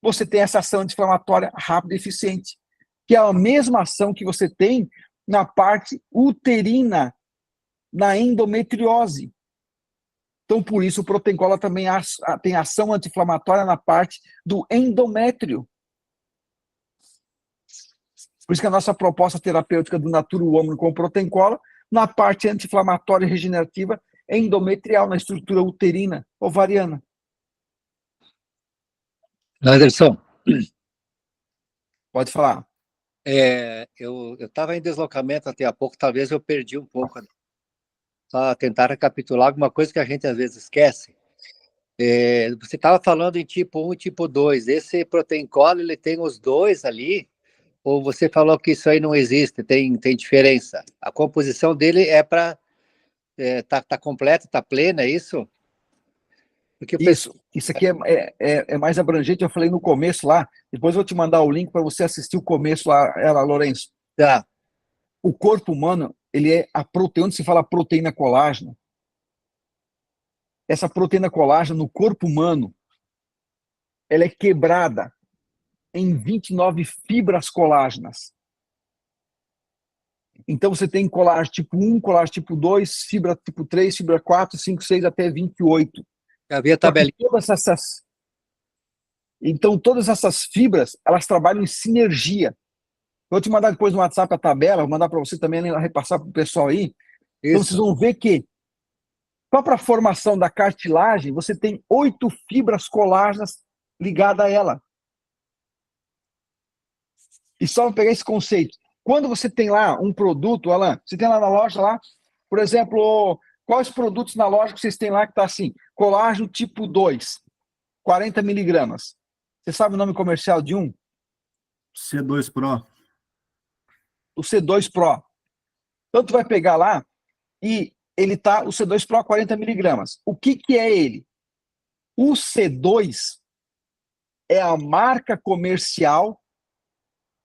você tem essa ação anti-inflamatória rápida e eficiente, que é a mesma ação que você tem na parte uterina, na endometriose. Então, por isso, o Protein-Cola também tem ação anti-inflamatória na parte do endométrio. Por isso que a nossa proposta terapêutica do Natura Woman com o Protein-Cola, na parte anti-inflamatória e regenerativa endometrial, na estrutura uterina, ovariana. Anderson, Pode falar. Eu estava em deslocamento até há pouco, talvez eu perdi um pouco. Para tentar recapitular alguma coisa que a gente às vezes esquece. Você estava falando em tipo 1 e tipo 2. Esse Protein-Cola, ele tem os dois ali? Ou você falou que isso aí não existe, tem diferença? A composição dele é para... tá completa, tá plena, é isso? Porque Isso aqui é mais abrangente, eu falei no começo lá, depois eu vou te mandar o link para você assistir o começo lá, Lourenço. Tá. O corpo humano, ele é a proteína, onde se fala proteína colágeno. Essa proteína colágeno no corpo humano, ela é quebrada em 29 fibras colágenas. Então você tem colágeno tipo 1, colágeno tipo 2, fibra tipo 3, fibra 4, 5, 6 até 28. Havia a tabelinha. Então todas essas fibras, elas trabalham em sinergia. Vou te mandar depois no WhatsApp a tabela, vou mandar para você também, repassar para o pessoal aí. Então vocês vão ver que, só para a formação da cartilagem, você tem 8 fibras colágenas ligadas a ela. E só para pegar esse conceito, quando você tem lá um produto, Alan, você tem lá na loja, lá, por exemplo, quais produtos na loja que vocês têm lá que está assim, colágeno tipo 2, 40 miligramas. Você sabe o nome comercial de um? C2 Pro. O C2 Pro. Então, tu vai pegar lá e ele tá, o C2 Pro 40 miligramas. O que é ele? O C2 é a marca comercial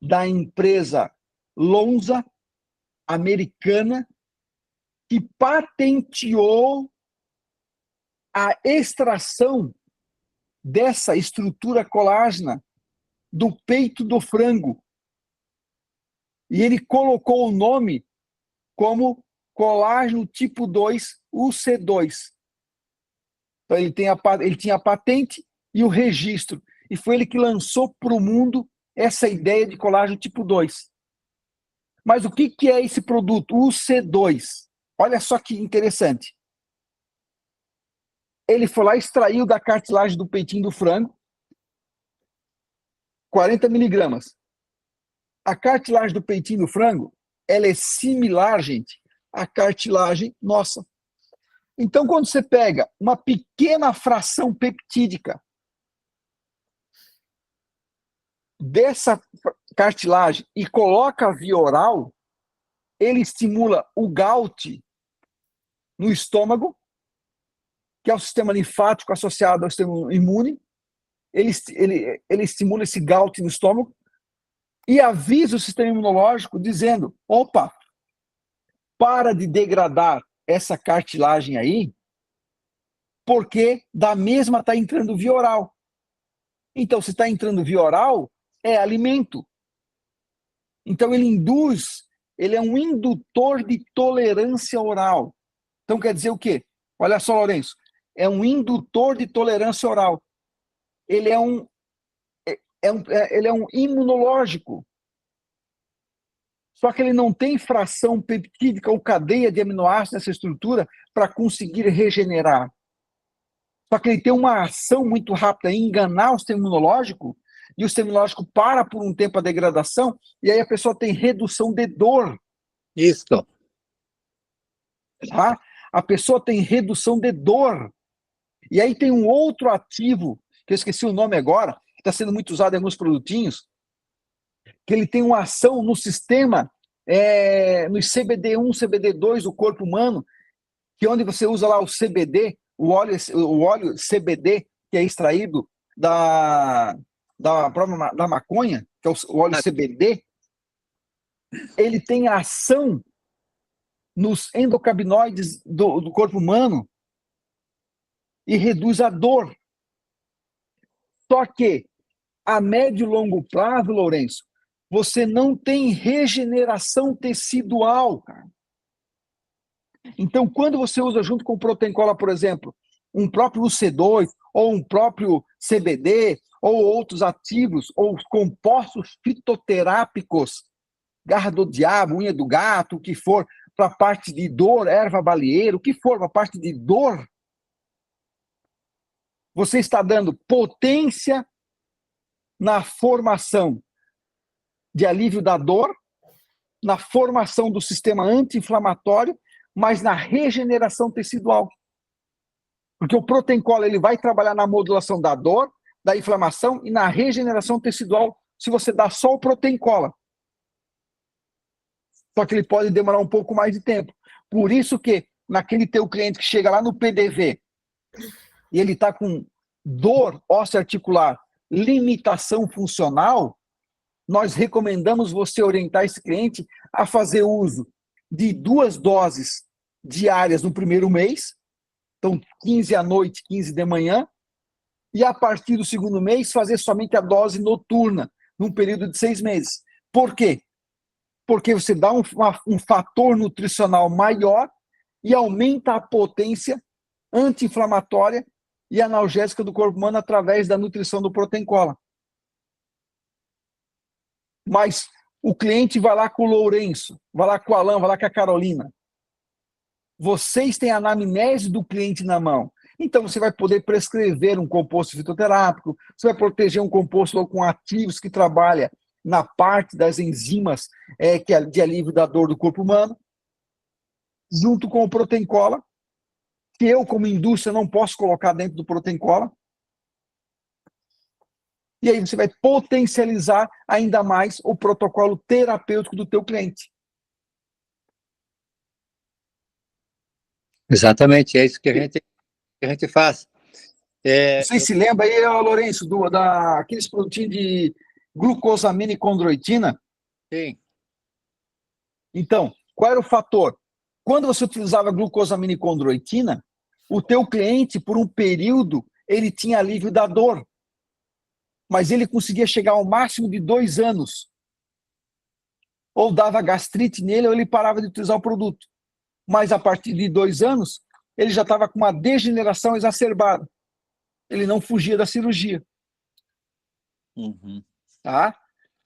da empresa Lonza, americana, que patenteou a extração dessa estrutura colágena do peito do frango. E ele colocou o nome como colágeno tipo 2, UC2. Então ele tinha a patente e o registro. E foi ele que lançou para o mundo essa ideia de colágeno tipo 2. Mas o que é esse produto, UC2? Olha só que interessante. Ele foi lá e extraiu da cartilagem do peitinho do frango 40 miligramas. A cartilagem do peitinho do frango, ela é similar, gente, à cartilagem nossa. Então, quando você pega uma pequena fração peptídica dessa cartilagem e coloca via oral, ele estimula o GALT no estômago, que é o sistema linfático associado ao sistema imune. Ele estimula esse GALT no estômago e avisa o sistema imunológico dizendo, opa, para de degradar essa cartilagem aí, porque da mesma está entrando via oral. Então, se está entrando via oral, é alimento. Então, ele é um indutor de tolerância oral. Então, quer dizer o quê? Olha só, Lourenço, é um indutor de tolerância oral. Ele é um imunológico. Só que ele não tem fração peptídica ou cadeia de aminoácidos nessa estrutura para conseguir regenerar. Só que ele tem uma ação muito rápida em enganar o sistema imunológico, e o sistema imunológico para por um tempo a degradação, e aí a pessoa tem redução de dor. Isso. Tá? A pessoa tem redução de dor. E aí tem um outro ativo, que eu esqueci o nome agora, que está sendo muito usado em alguns produtinhos, que ele tem uma ação no sistema, no CBD1, CBD2 do corpo humano, que onde você usa lá o CBD, o óleo CBD, que é extraído da maconha, que é o óleo CBD, ele tem ação nos endocannabinoides do corpo humano e reduz a dor. Só que, a médio e longo prazo, Lourenço, você não tem regeneração tecidual, cara. Então, quando você usa junto com o Protein Cola, por exemplo, um próprio UC2, ou um próprio CBD, ou outros ativos, ou compostos fitoterápicos, garra do diabo, unha do gato, o que for, para a parte de dor, erva baleeira, o que for, para a parte de dor, você está dando potência na formação de alívio da dor, na formação do sistema anti-inflamatório, mas na regeneração tecidual. Porque o Protein Cola ele vai trabalhar na modulação da dor, da inflamação e na regeneração tecidual, se você dá só o Protein Cola. Só que ele pode demorar um pouco mais de tempo. Por isso que, naquele teu cliente que chega lá no PDV, e ele está com dor ósseo-articular, limitação funcional, nós recomendamos você orientar esse cliente a fazer uso de 2 doses diárias no primeiro mês, então 15 à noite, 15 de manhã, e a partir do segundo mês fazer somente a dose noturna, num período de 6 meses. Por quê? Porque você dá um fator nutricional maior e aumenta a potência anti-inflamatória e analgésica do corpo humano através da nutrição do Protein Cola. Mas o cliente vai lá com o Lourenço, vai lá com o Alan, vai lá com a Carolina. Vocês têm a anamnese do cliente na mão. Então você vai poder prescrever um composto fitoterápico, você vai proteger um composto com ativos que trabalha na parte das enzimas que é de alívio da dor do corpo humano, junto com o Protein Cola, que eu, como indústria, não posso colocar dentro do Protein Cola. E aí você vai potencializar ainda mais o protocolo terapêutico do teu cliente. Exatamente, é isso que a gente faz. Você se lembra aí, Lourenço, daqueles produtinhos de glucosamina e condroitina? Sim. Então, qual era o fator? Quando você utilizava glucosamina e condroitina, o teu cliente, por um período, ele tinha alívio da dor. Mas ele conseguia chegar ao máximo de 2 anos. Ou dava gastrite nele, ou ele parava de utilizar o produto. Mas a partir de 2 anos, ele já estava com uma degeneração exacerbada. Ele não fugia da cirurgia. Uhum. Tá?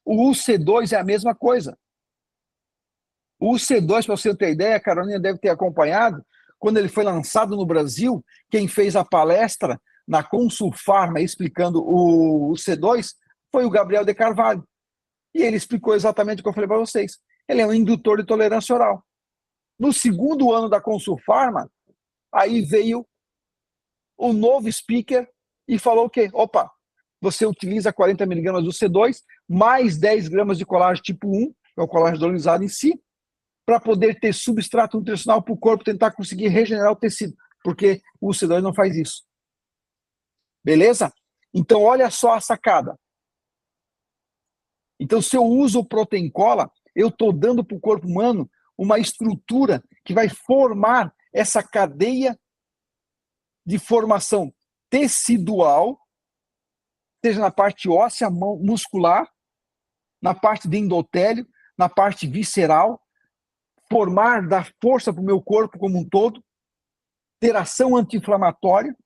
O UC2 é a mesma coisa. O UC2, para você ter ideia, a Carolina deve ter acompanhado, quando ele foi lançado no Brasil, quem fez a palestra na Consulfarma explicando o C2 foi o Gabriel de Carvalho. E ele explicou exatamente o que eu falei para vocês. Ele é um indutor de tolerância oral. No segundo ano da Consulfarma, aí veio o novo speaker e falou que, opa, você utiliza 40 miligramas do C2, mais 10 gramas de colágeno tipo 1, que é o colágeno hidrolisado em si, para poder ter substrato nutricional para o corpo tentar conseguir regenerar o tecido, porque o C2 não faz isso. Beleza? Então, olha só a sacada. Então, se eu uso o Protein Cola, eu estou dando para o corpo humano uma estrutura que vai formar essa cadeia de formação tecidual, seja na parte óssea, muscular, na parte de endotélio, na parte visceral, formar, dar força para o meu corpo como um todo, ter ação anti-inflamatória.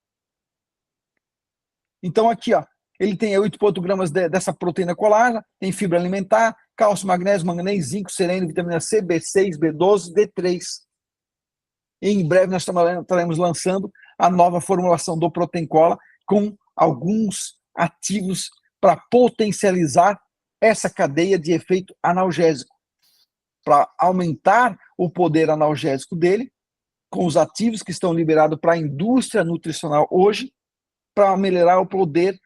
Então, aqui, ó, ele tem 8,8 gramas dessa proteína colágena, tem fibra alimentar, cálcio, magnésio, manganês, zinco, selênio, vitamina C, B6, B12, D3. E em breve nós estaremos lançando a nova formulação do Protein Cola com alguns ativos para potencializar essa cadeia de efeito analgésico, para aumentar o poder analgésico dele, com os ativos que estão liberados para a indústria nutricional hoje, para melhorar o poder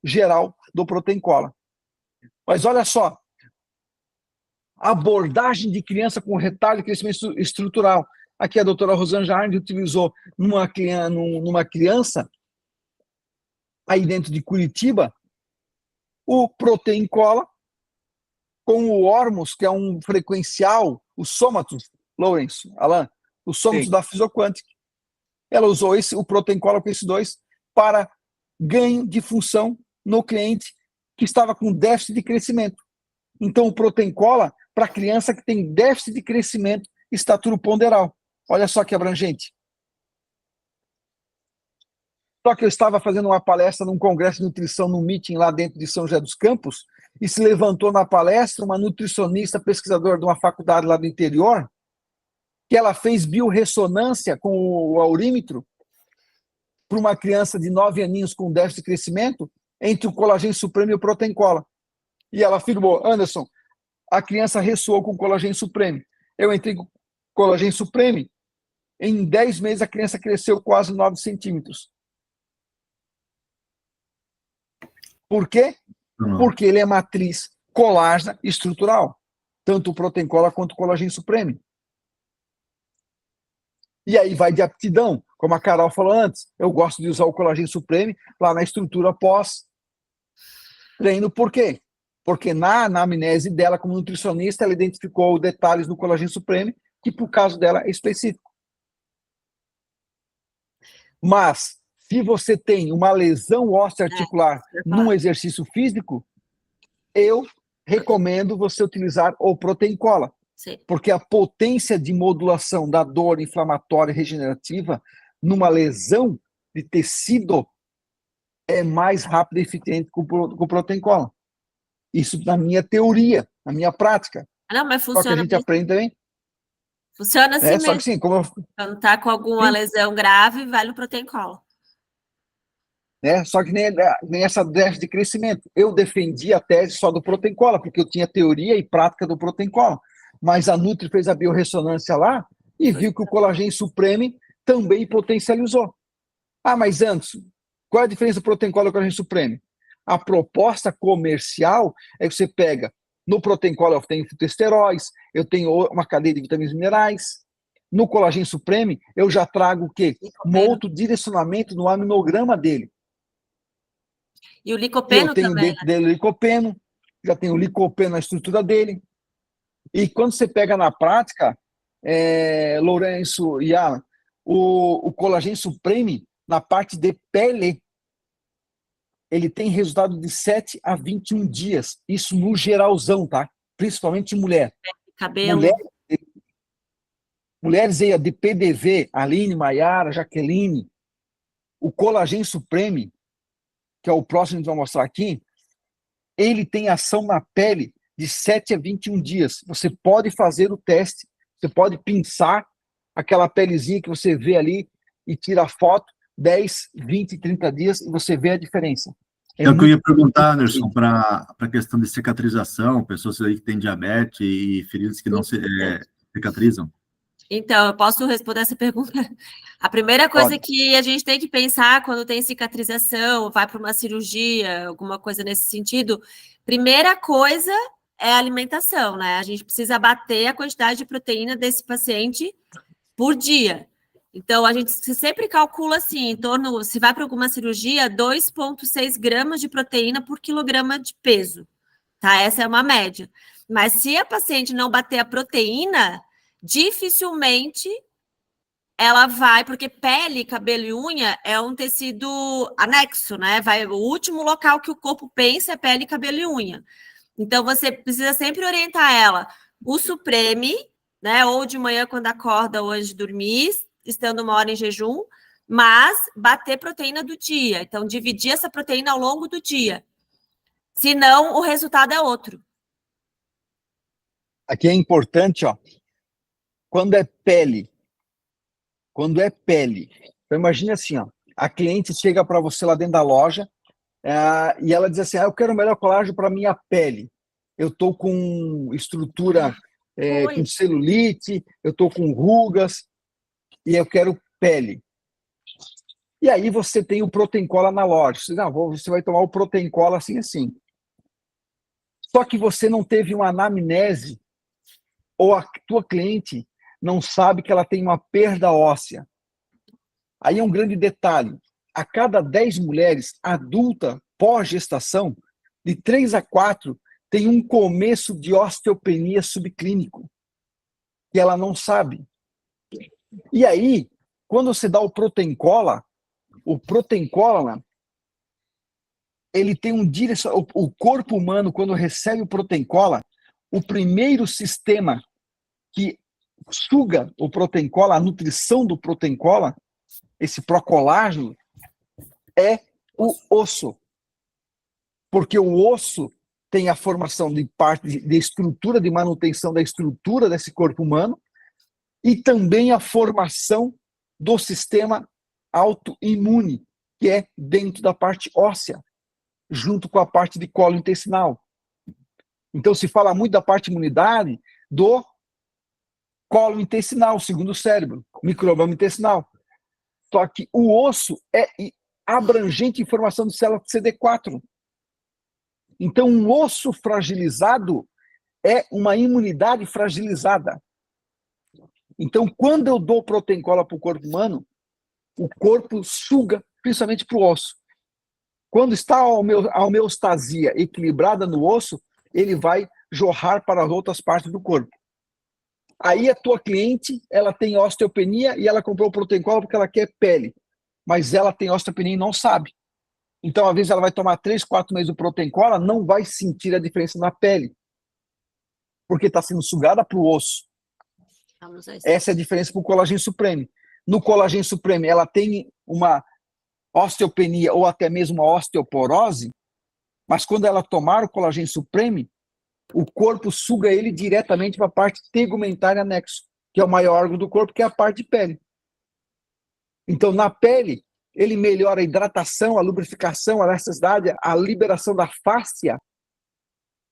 geral do Protein Cola. Mas olha só, abordagem de criança com retardo de crescimento estrutural. Aqui a doutora Rosângela Arndt utilizou numa criança, aí dentro de Curitiba, o Protein Cola com o Ormus, que é um frequencial, o Somatus, Lourenço, Alan, o Somatus da Fisioquantic. Ela usou o Protein Cola com esses dois para ganho de função no cliente que estava com déficit de crescimento. Então, o Protein Cola, para criança que tem déficit de crescimento, estatura ponderal. Olha só que abrangente. Só que eu estava fazendo uma palestra num congresso de nutrição, num meeting lá dentro de São José dos Campos, e se levantou na palestra uma nutricionista pesquisadora de uma faculdade lá do interior, que ela fez biorressonância com o aurímetro para uma criança de 9 aninhos com déficit de crescimento entre o colagênio supremo e o Protein Cola. E ela afirmou, Anderson, a criança ressoou com o colagênio supremo. Eu entrei com o colagênio supremo, em 10 meses a criança cresceu quase 9 centímetros. Por quê? Porque ele é matriz colágena estrutural, tanto o Protein Cola quanto o colagênio supremo. E aí vai de aptidão, como a Carol falou antes, eu gosto de usar o colagênio supremo lá na estrutura pós-treino. Por quê? Porque na anamnese dela, como nutricionista, ela identificou detalhes do colagênio supremo, que pro caso dela é específico. Mas, se você tem uma lesão óssea articular num exercício físico, eu recomendo você utilizar o Protein Cola. Sim. Porque a potência de modulação da dor inflamatória e regenerativa numa lesão de tecido é mais rápida e eficiente com o Protein Cola. Isso na minha teoria, na minha prática. Não, mas funciona. Só que a gente aprende também. Funciona assim mesmo. Só que sim, como eu... Quando tá com alguma lesão grave, vai no Protein Cola. Só que nem essa déficit de crescimento. Eu defendi a tese só do Protein Cola, porque eu tinha teoria e prática do Protein Cola. Mas a Nutri fez a biorressonância lá e viu que o colagênio supremo também potencializou. Ah, mas antes, qual é a diferença do Protein Cola e do colagênio supremo? A proposta comercial é que você pega, no Protein Cola eu tenho fitoesteróis, eu tenho uma cadeia de vitaminas e minerais. No colagênio supremo, eu já trago o quê? Um outro direcionamento no aminograma dele. E o licopeno eu tenho também, dentro dele o licopeno, já tenho o licopeno na estrutura dele. E quando você pega na prática, Lourenço e Alan, o colagênio supremo, na parte de pele, ele tem resultado de 7 a 21 dias. Isso no geralzão, tá? Principalmente em mulher. Cabelo. Mulheres aí, de PDV, Aline, Maiara, Jaqueline, o colagênio supremo, que é o próximo que a gente vai mostrar aqui, ele tem ação na pele de 7 a 21 dias. Você pode fazer o teste, você pode pinçar aquela pelezinha que você vê ali e tira a foto, 10, 20, 30 dias, e você vê a diferença. É o que eu ia perguntar, Anderson, para a questão de cicatrização, pessoas aí que têm diabetes e feridas que não cicatrizam. Então, eu posso responder essa pergunta? A primeira coisa que a gente tem que pensar quando tem cicatrização, vai para uma cirurgia, alguma coisa nesse sentido, primeira coisa é a alimentação, né? A gente precisa bater a quantidade de proteína desse paciente por dia. Então, a gente sempre calcula assim, em torno, se vai para alguma cirurgia, 2,6 gramas de proteína por quilograma de peso, tá? Essa é uma média. Mas se a paciente não bater a proteína, dificilmente ela vai, porque pele, cabelo e unha é um tecido anexo, né? O último local que o corpo pensa é pele, cabelo e unha. Então, você precisa sempre orientar ela, o Supreme, né? Ou de manhã quando acorda ou antes de dormir, estando 1 hora em jejum, mas bater proteína do dia. Então, dividir essa proteína ao longo do dia. Senão, o resultado é outro. Aqui é importante, ó, quando é pele, então imagine assim, ó, a cliente chega para você lá dentro da loja e ela diz assim, eu quero o melhor colágeno para minha pele. Eu estou com estrutura, com celulite, eu estou com rugas e eu quero pele. E aí você tem o Protein Cola na loja. Você vai tomar o Protein Cola assim, assim. Só que você não teve uma anamnese, ou a tua cliente não sabe que ela tem uma perda óssea. Aí é um grande detalhe. A cada 10 mulheres adultas pós-gestação, de 3 a 4, tem um começo de osteopenia subclínico, que ela não sabe. E aí, quando você dá o Protein Cola, ele tem um direcionamento. O corpo humano, quando recebe o Protein Cola, o primeiro sistema que suga o Protein Cola, a nutrição do Protein Cola, esse procolágeno, é o osso. Porque o osso tem a formação de parte de estrutura, de manutenção da estrutura desse corpo humano, e também a formação do sistema autoimune, que é dentro da parte óssea, junto com a parte de colo intestinal. Então, se fala muito da parte de imunidade do colo intestinal, segundo o cérebro, microbioma intestinal. Só que o osso é abrangente em formação de células CD4. Então, um osso fragilizado é uma imunidade fragilizada. Então, quando eu dou Protein Cola para o corpo humano, o corpo suga, principalmente para o osso. Quando está a homeostasia equilibrada no osso, ele vai jorrar para as outras partes do corpo. Aí a tua cliente, ela tem osteopenia e ela comprou o Protein Cola porque ela quer pele. Mas ela tem osteopenia e não sabe. Então, às vezes, ela vai tomar 3, 4 meses do Protein Cola, não vai sentir a diferença na pele. Porque está sendo sugada para o osso. Essa é a diferença para o Collagen Supreme. No Collagen Supreme, ela tem uma osteopenia ou até mesmo uma osteoporose, mas quando ela tomar o Collagen Supreme, o corpo suga ele diretamente para a parte tegumentária anexo, que é o maior órgão do corpo, que é a parte de pele. Então, na pele, ele melhora a hidratação, a lubrificação, a elasticidade, a liberação da fáscia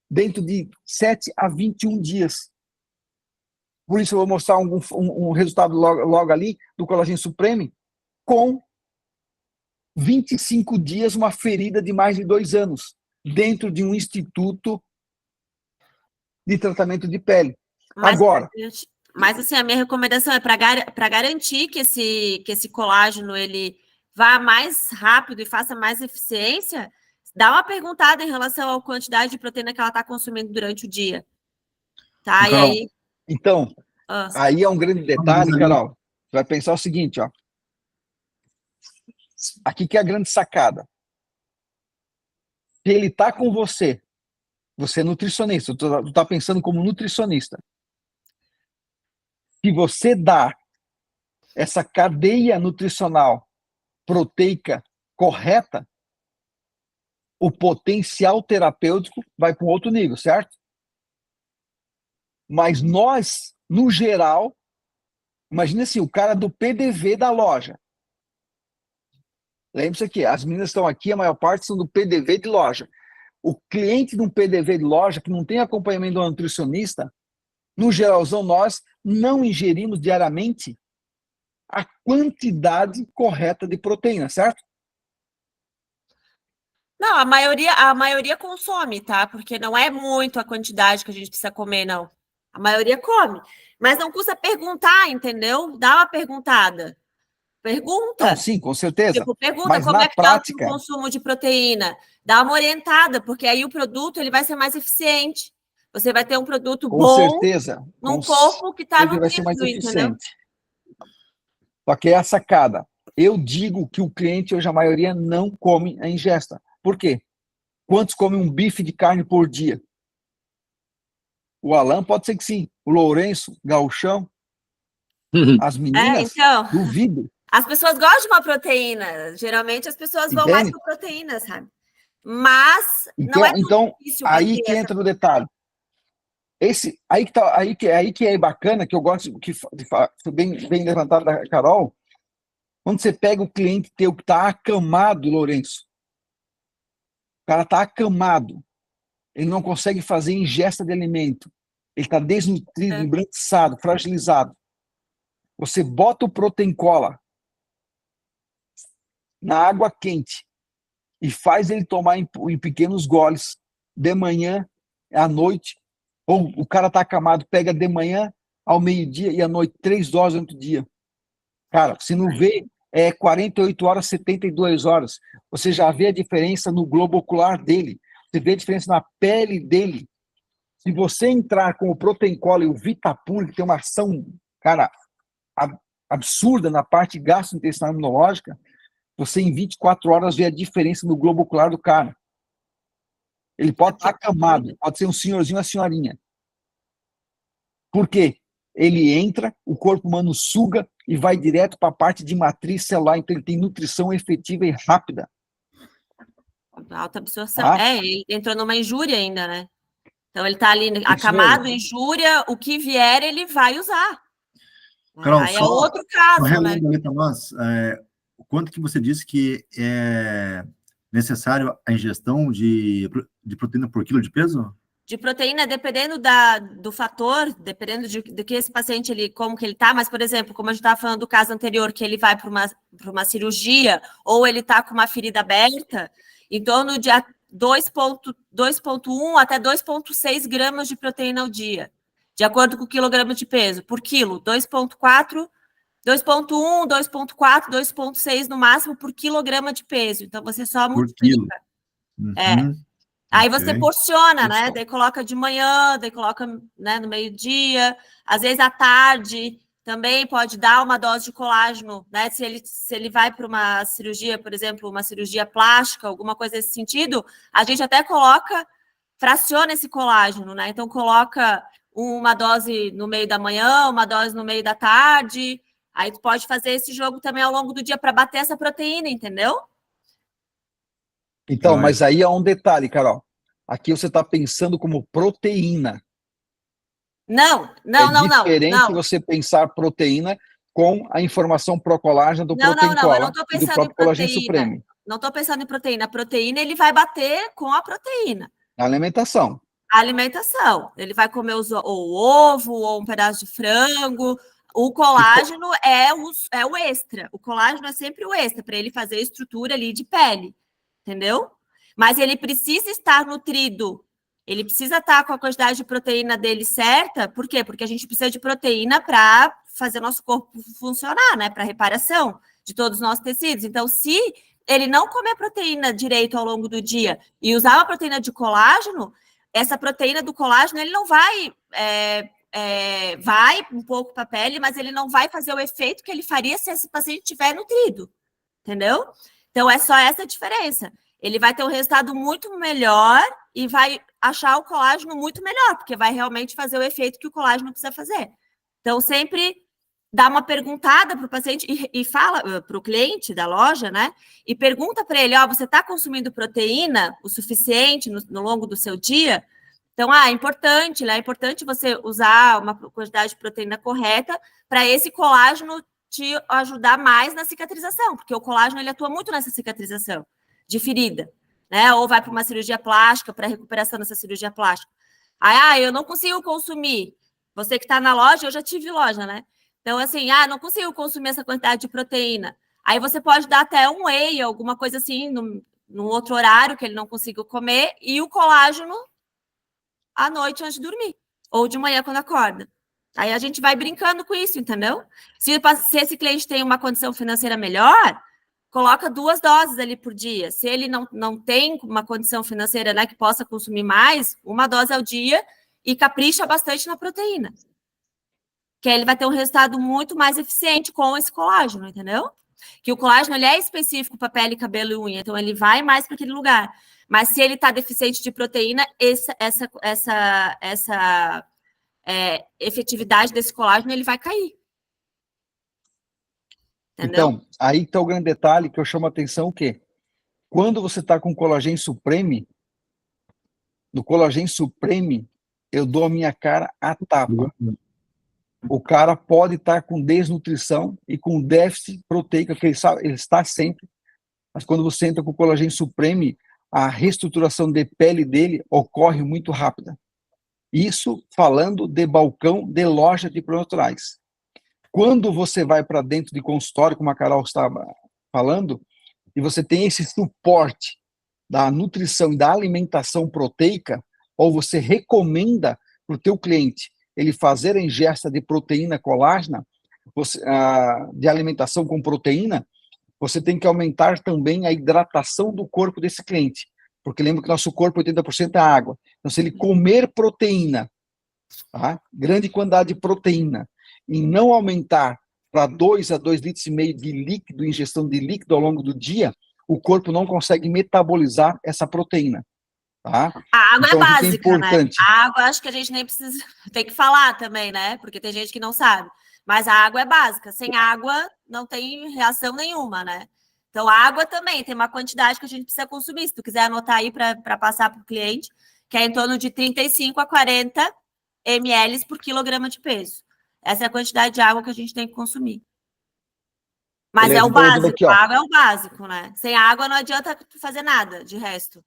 dentro de 7 a 21 dias. Por isso, eu vou mostrar um resultado logo ali do Collagen Supreme com 25 dias, uma ferida de mais de 2 anos, dentro de um instituto de tratamento de pele. Agora... Mas assim, a minha recomendação é para garantir que esse colágeno ele vá mais rápido e faça mais eficiência, dá uma perguntada em relação à quantidade de proteína que ela está consumindo durante o dia. Tá? Carol, e aí... Então, aí é um grande detalhe, Carol. Você vai pensar o seguinte, ó. Aqui que é a grande sacada. Se ele está com você é nutricionista, tu está pensando como nutricionista. Se você dá essa cadeia nutricional proteica correta, o potencial terapêutico vai para um outro nível, certo? Mas nós, no geral, imagina assim, o cara do PDV da loja. Lembre-se aqui, as meninas estão aqui, a maior parte são do PDV de loja. O cliente de um PDV de loja que não tem acompanhamento do nutricionista, no geralzão, nós não ingerimos diariamente a quantidade correta de proteína, certo? Não, a maioria consome, tá? Porque não é muito a quantidade que a gente precisa comer, não. A maioria come. Mas não custa perguntar, entendeu? Dá uma perguntada. Pergunta. Não, sim, com certeza. Tipo, pergunta mas como na é que prática... está o consumo de proteína. Dá uma orientada, porque aí o produto ele vai ser mais eficiente. Você vai ter um produto com bom certeza, num corpo que está vai ser mais nutrido, entendeu? eficiente. Só que é a sacada. Eu digo que o cliente, hoje a maioria, não come a ingesta. Por quê? Quantos comem um bife de carne por dia? O Alan pode ser que sim. O Lourenço, Gauchão. As meninas, então, duvido. As pessoas gostam de uma proteína. Geralmente as pessoas vão mais para proteína, sabe? Mas então, não é tão difícil. Aí que entra no detalhe. Aí que é bacana, que eu gosto, que bem levantado da Carol, quando você pega o cliente teu que está acamado, Lourenço, o cara está acamado, ele não consegue fazer ingesta de alimento, ele está desnutrido, embranquiçado, fragilizado. Você bota o Protein Cola na água quente e faz ele tomar em pequenos goles, de manhã à noite, ou o cara está acamado, pega de manhã ao meio-dia e à noite 3 doses durante o dia. Cara, se não vê, 48 horas, 72 horas. Você já vê a diferença no globo ocular dele. Você vê a diferença na pele dele. Se você entrar com o Protein-Cola e o Vitapur, que tem uma ação, cara, absurda na parte gastrointestinal imunológica, você em 24 horas vê a diferença no globo ocular do cara. Ele pode estar acamado, pode ser um senhorzinho ou uma senhorinha. Por quê? Ele entra, o corpo humano suga e vai direto para a parte de matriz celular, então ele tem nutrição efetiva e rápida. Alta absorção. Ele entrou numa injúria ainda, né? Então ele está ali acamado, injúria, o que vier ele vai usar. Carol, aí é outro caso, né? O quanto que você disse que é necessário a ingestão de proteína por quilo de peso? De proteína, dependendo do fator, dependendo do que esse paciente, como que ele está, mas, por exemplo, como a gente estava falando do caso anterior, que ele vai para uma cirurgia, ou ele está com uma ferida aberta, em torno de 2,1 até 2,6 gramas de proteína ao dia, de acordo com o quilograma de peso, por quilo, 2,4, 2,1, 2,4, 2,6 no máximo por quilograma de peso. Então, você só multiplica. Aí você porciona, né? Daí coloca de manhã, daí coloca, né, no meio-dia, às vezes à tarde também pode dar uma dose de colágeno, né? Se ele vai para uma cirurgia, por exemplo, uma cirurgia plástica, alguma coisa nesse sentido, a gente até fraciona esse colágeno, né? Então coloca uma dose no meio da manhã, uma dose no meio da tarde. Aí tu pode fazer esse jogo também ao longo do dia para bater essa proteína, entendeu? Então, mas aí há um detalhe, Carol. Aqui você está pensando como proteína. Não. É diferente você pensar proteína com a informação procolágena do Protein-Cola eu não estou pensando do próprio colagênio supremo. Não estou pensando em proteína. A proteína ele vai bater com a proteína. A alimentação. A alimentação. Ele vai comer ou ovo, ou um pedaço de frango. O colágeno é o extra. O colágeno é sempre o extra, para ele fazer a estrutura ali de pele. Entendeu? Mas ele precisa estar nutrido. Ele precisa estar com a quantidade de proteína dele certa. Por quê? Porque a gente precisa de proteína para fazer nosso corpo funcionar, né? Para reparação de todos os nossos tecidos. Então, se ele não comer proteína direito ao longo do dia e usar uma proteína de colágeno, essa proteína do colágeno, ele não vai... vai um pouco para a pele, mas ele não vai fazer o efeito que ele faria se esse paciente estiver nutrido. Entendeu? Então, é só essa a diferença. Ele vai ter um resultado muito melhor e vai achar o colágeno muito melhor, porque vai realmente fazer o efeito que o colágeno precisa fazer. Então, sempre dá uma perguntada para o paciente e fala para o cliente da loja, né? E pergunta para ele, você está consumindo proteína o suficiente no longo do seu dia? Então, é importante você usar uma quantidade de proteína correta para esse colágeno te ajudar mais na cicatrização, porque o colágeno ele atua muito nessa cicatrização de ferida, né? Ou vai para uma cirurgia plástica, para recuperação dessa cirurgia plástica. Aí, eu não consigo consumir. Você que está na loja, eu já tive loja, né? Então, assim, não consigo consumir essa quantidade de proteína. Aí você pode dar até um whey, alguma coisa assim, num outro horário que ele não consiga comer, e o colágeno à noite antes de dormir, ou de manhã quando acorda. Aí a gente vai brincando com isso, entendeu? Se esse cliente tem uma condição financeira melhor, coloca 2 doses ali por dia. Se ele não tem uma condição financeira, né, que possa consumir mais, 1 dose ao dia e capricha bastante na proteína. Que aí ele vai ter um resultado muito mais eficiente com esse colágeno, entendeu? Que o colágeno ele é específico para pele, cabelo e unha, então ele vai mais para aquele lugar. Mas se ele está deficiente de proteína, essa efetividade desse colágeno ele vai cair. Entendeu? Então, aí está o grande detalhe que eu chamo a atenção, o quê? Quando você está com colagênio supreme, no colagênio supreme, eu dou a minha cara à tapa. O cara pode estar com desnutrição e com déficit proteico, que ele está sempre, mas quando você entra com o colagênio supreme, a reestruturação de pele dele ocorre muito rápida. Isso falando de balcão de loja de produtos naturais. Quando você vai para dentro de consultório, como a Carol estava falando, e você tem esse suporte da nutrição e da alimentação proteica, ou você recomenda para o teu cliente ele fazer a ingesta de proteína colágena, de alimentação com proteína, você tem que aumentar também a hidratação do corpo desse cliente, porque lembra que nosso corpo 80% é água. Então, se ele comer proteína, tá? Grande quantidade de proteína, e não aumentar para 2 a 2,5 litros de líquido, ingestão de líquido ao longo do dia, o corpo não consegue metabolizar essa proteína. Tá? A água então, é básica, né? É A água, acho que a gente nem precisa, tem que falar também, né? Porque tem gente que não sabe. Mas a água é básica. Sem água, não tem reação nenhuma, né? Então, a água também tem uma quantidade que a gente precisa consumir. Se tu quiser anotar aí para passar para o cliente, que é em torno de 35 a 40 ml por quilograma de peso. Essa é a quantidade de água que a gente tem que consumir. Mas beleza, é o básico, aqui, a água é o básico, né? Sem água não adianta fazer nada de resto.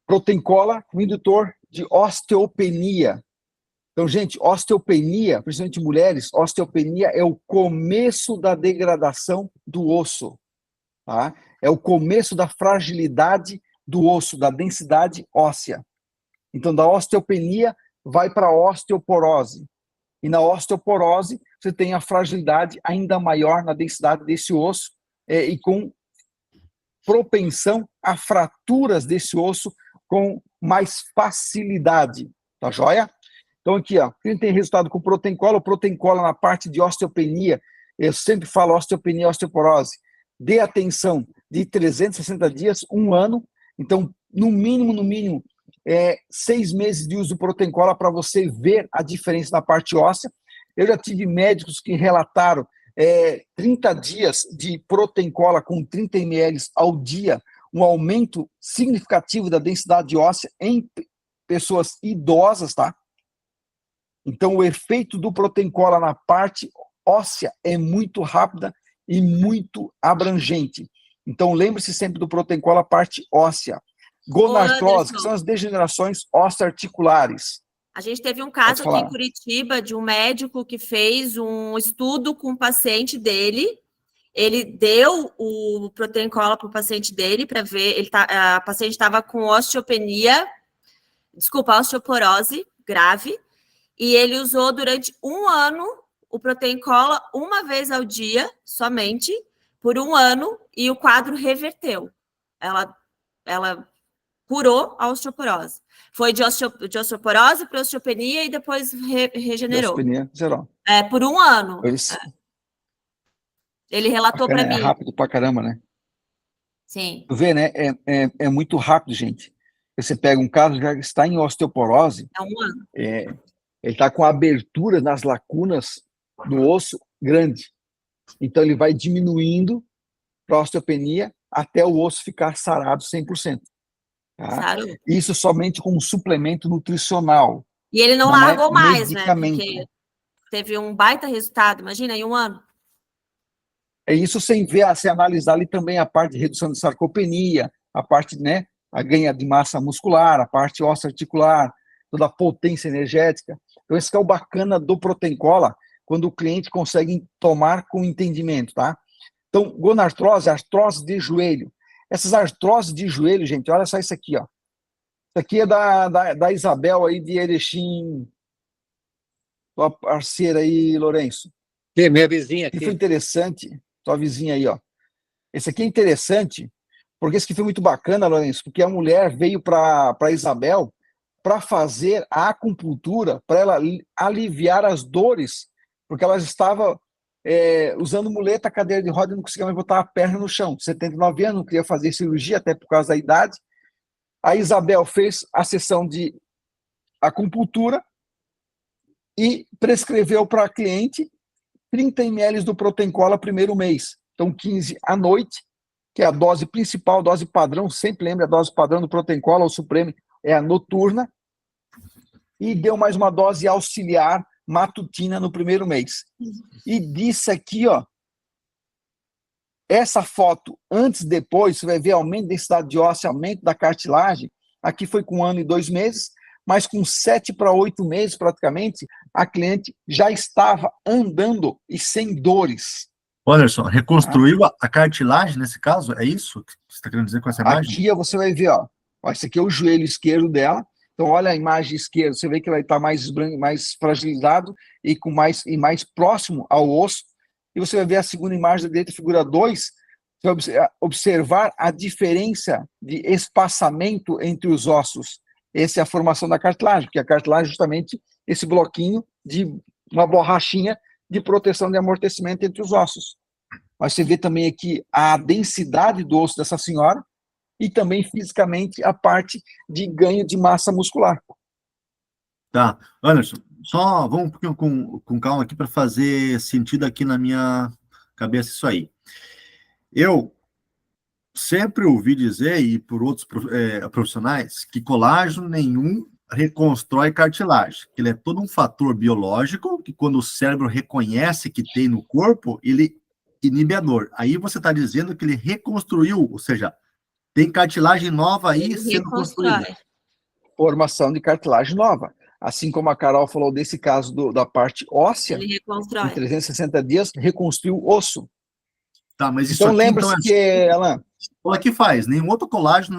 Protein Cola, um indutor de osteopenia. Então, gente, osteopenia, principalmente mulheres, osteopenia é o começo da degradação do osso, tá? É o começo da fragilidade do osso, da densidade óssea. Então, da osteopenia vai para a osteoporose. E na osteoporose, você tem a fragilidade ainda maior na densidade desse osso e com propensão a fraturas desse osso com mais facilidade. Tá joia? Então, aqui, ó, quem tem resultado com o Protein Cola na parte de osteopenia, eu sempre falo osteopenia e osteoporose, dê atenção de 360 dias, 1 ano, então, no mínimo, 6 meses de uso do Protein Cola para você ver a diferença na parte óssea. Eu já tive médicos que relataram 30 dias de Protein Cola com 30 ml ao dia, um aumento significativo da densidade óssea em pessoas idosas, tá? Então, o efeito do Protein Cola na parte óssea é muito rápida e muito abrangente. Então, lembre-se sempre do Protein Cola parte óssea. Gonartrose, que são as degenerações osteoarticulares. A gente teve um caso aqui em Curitiba de um médico que fez um estudo com o paciente dele. Ele deu o Protein Cola para o paciente dele para ver. A paciente estava com osteoporose grave. E ele usou durante 1 ano o Protein Cola 1 vez ao dia, somente, por 1 ano, e o quadro reverteu. Ela curou a osteoporose. Foi de osteoporose para osteopenia e depois regenerou. Osteopenia, zerou. Por 1 ano. Ele relatou para mim. É rápido pra caramba, né? Sim. Tu vê, né? É muito rápido, gente. Você pega um caso que já está em osteoporose. É 1 ano. Ele está com abertura nas lacunas do osso grande. Então, ele vai diminuindo para a osteopenia até o osso ficar sarado 100%. Tá? Isso somente com um suplemento nutricional. E ele não largou mais, né? Porque teve um baita resultado, imagina, em 1 ano. É isso sem analisar ali também a parte de redução de sarcopenia, a parte, né, a ganha de massa muscular, a parte osteoarticular, toda a potência energética. Então, esse que é o bacana do Protein Cola, quando o cliente consegue tomar com entendimento, tá? Então, gonartrose, artrose de joelho. Essas artroses de joelho, gente, olha só isso aqui, ó. Isso aqui é da Isabel aí de Erechim, tua parceira aí, Lourenço. Que minha vizinha aqui. E foi interessante, tua vizinha aí, ó. Esse aqui é interessante, porque esse aqui foi muito bacana, Lourenço, porque a mulher veio para Isabel para fazer a acupuntura, para ela aliviar as dores, porque ela estava usando muleta, cadeira de roda e não conseguia mais botar a perna no chão. 79 anos, não queria fazer cirurgia, até por causa da idade. A Isabel fez a sessão de acupuntura e prescreveu para a cliente 30 ml do Protein Cola primeiro mês. Então, 15 à noite, que é a dose principal, dose padrão, sempre lembre a dose padrão do Protein Cola, o Supreme é a noturna, e deu mais uma dose auxiliar matutina no primeiro mês. E disse aqui, ó, essa foto antes e depois, você vai ver aumento da densidade óssea, aumento da cartilagem, aqui foi com 1 ano e 2 meses, mas com 7 para 8 meses praticamente, a cliente já estava andando e sem dores. Anderson, reconstruiu a cartilagem nesse caso? É isso que você está querendo dizer com essa imagem? Aqui você vai ver, ó, esse aqui é o joelho esquerdo dela, Então, olha a imagem esquerda, você vê que ele está mais fragilizado e mais próximo ao osso. E você vai ver a segunda imagem da direita, figura 2, você vai observar a diferença de espaçamento entre os ossos. Essa é a formação da cartilagem, porque a cartilagem é justamente esse bloquinho de uma borrachinha de proteção de amortecimento entre os ossos. Mas você vê também aqui a densidade do osso dessa senhora e também fisicamente a parte de ganho de massa muscular. Tá. Anderson, só vamos um pouquinho com calma aqui para fazer sentido aqui na minha cabeça isso aí. Eu sempre ouvi dizer, e por outros profissionais, que colágeno nenhum reconstrói cartilagem. Ele é todo um fator biológico que, quando o cérebro reconhece que tem no corpo, ele inibe a dor. Aí você está dizendo que ele reconstruiu, ou seja, tem cartilagem nova aí sendo construída. Formação de cartilagem nova. Assim como a Carol falou desse caso da parte óssea, ele reconstrói. em 360 dias, reconstruiu o osso. Tá, mas isso então, aqui, lembra-se então, que, Alan... O que faz? Nenhum outro colágeno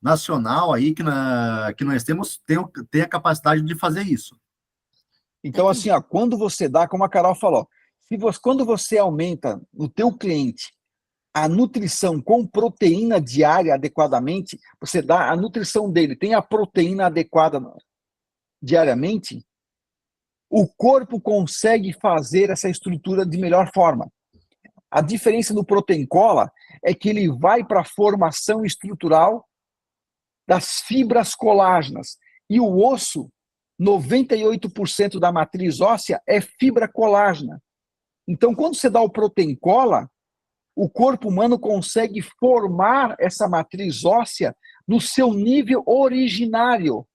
nacional aí que nós temos tem a capacidade de fazer isso. Então, assim, ó, quando você dá, como a Carol falou, quando você aumenta no teu cliente a nutrição com proteína diária adequadamente, você dá a nutrição dele, tem a proteína adequada diariamente, o corpo consegue fazer essa estrutura de melhor forma. A diferença do Protein Cola é que ele vai para a formação estrutural das fibras colágenas. E o osso, 98% da matriz óssea é fibra colágena. Então, quando você dá o Protein Cola, o corpo humano consegue formar essa matriz óssea no seu nível originário.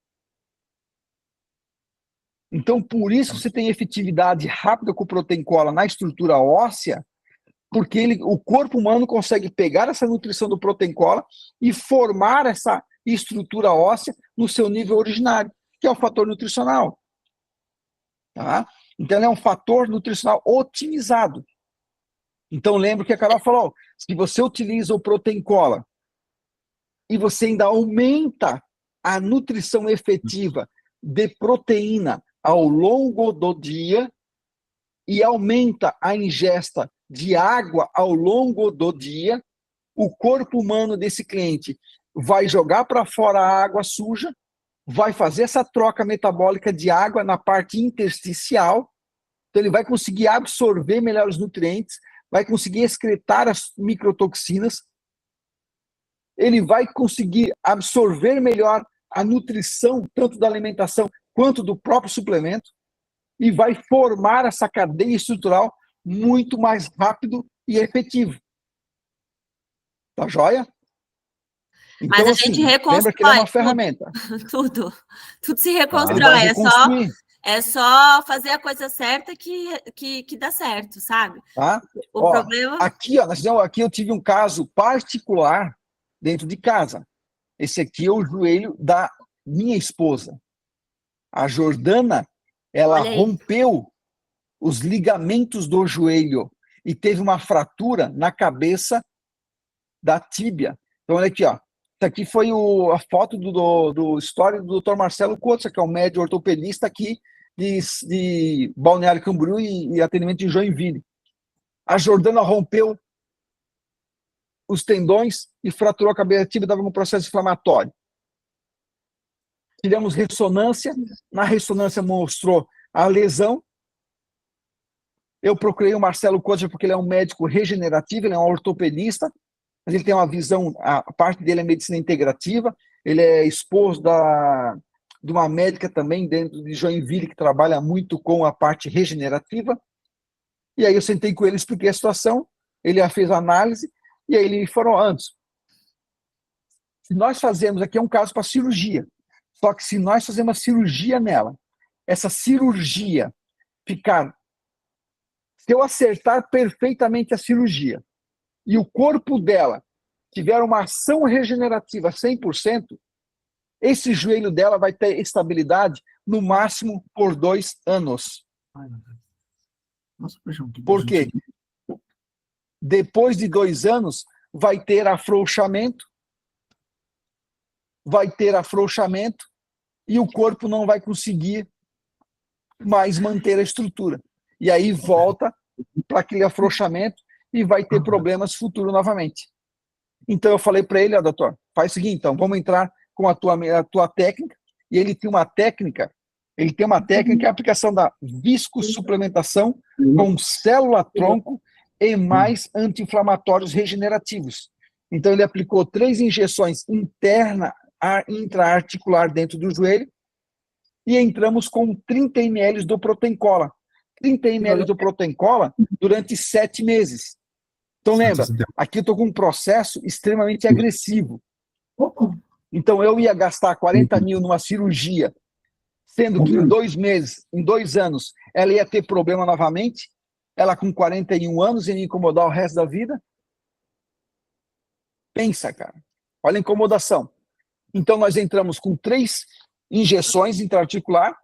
Então, por isso você tem efetividade rápida com o Protein Cola na estrutura óssea, porque o corpo humano consegue pegar essa nutrição do Protein Cola e formar essa estrutura óssea no seu nível originário, que é o fator nutricional. Tá? Então, ele é um fator nutricional otimizado. Então, lembra que a Carol falou, se você utiliza o Protein Cola e você ainda aumenta a nutrição efetiva de proteína ao longo do dia e aumenta a ingesta de água ao longo do dia, o corpo humano desse cliente vai jogar para fora a água suja, vai fazer essa troca metabólica de água na parte intersticial, então ele vai conseguir absorver melhor os nutrientes, vai conseguir excretar as microtoxinas, ele vai conseguir absorver melhor a nutrição, tanto da alimentação quanto do próprio suplemento, e vai formar essa cadeia estrutural muito mais rápido e efetivo. Tá joia? Então, mas a gente reconstrói. Lembra que ele é uma ferramenta. Tudo se reconstrói. É só fazer a coisa certa que dá certo, sabe? Tá? O problema... Aqui eu tive um caso particular dentro de casa. Esse aqui é o joelho da minha esposa. A Jordana, ela rompeu os ligamentos do joelho e teve uma fratura na cabeça da tíbia. Então, olha aqui, ó. Isso aqui foi a foto do histórico do Dr. Marcelo Couto, que é um médico ortopedista aqui de Balneário Camboriú e atendimento de Joinville. A Jordana rompeu os tendões e fraturou a cabeça da tíbia, dava um processo inflamatório. Tivemos ressonância, na ressonância mostrou a lesão. Eu procurei o Marcelo Couto porque ele é um médico regenerativo, ele é um ortopedista, mas ele tem uma visão, a parte dele é medicina integrativa, ele é esposo de uma médica também dentro de Joinville que trabalha muito com a parte regenerativa. E aí eu sentei com ele, expliquei a situação, ele fez a análise, e aí ele falou, antes, se nós fazemos, aqui é um caso para cirurgia, só que se nós fazemos uma cirurgia nela, essa cirurgia ficar, se eu acertar perfeitamente a cirurgia, e o corpo dela tiver uma ação regenerativa 100%, esse joelho dela vai ter estabilidade no máximo por 2 anos. Por quê? Depois de 2 anos, vai ter afrouxamento, e o corpo não vai conseguir mais manter a estrutura. E aí volta para aquele afrouxamento e vai ter problemas futuros novamente. Então eu falei para ele, doutor, faz o seguinte, então, vamos entrar com a tua técnica, e ele tem uma técnica, que é a aplicação da viscosuplementação com célula-tronco e mais anti-inflamatórios regenerativos. Então ele aplicou 3 injeções intraarticular dentro do joelho, e entramos com 30 ml do Protein Cola. 30 ml do Protein Cola durante 7 meses. Então lembra, aqui eu estou com um processo extremamente agressivo. Então eu ia gastar 40 mil numa cirurgia, sendo que em 2 meses, em 2 anos, ela ia ter problema novamente, ela com 41 anos ia me incomodar o resto da vida. Pensa, cara. Olha a incomodação. Então nós entramos com 3 injeções intraarticular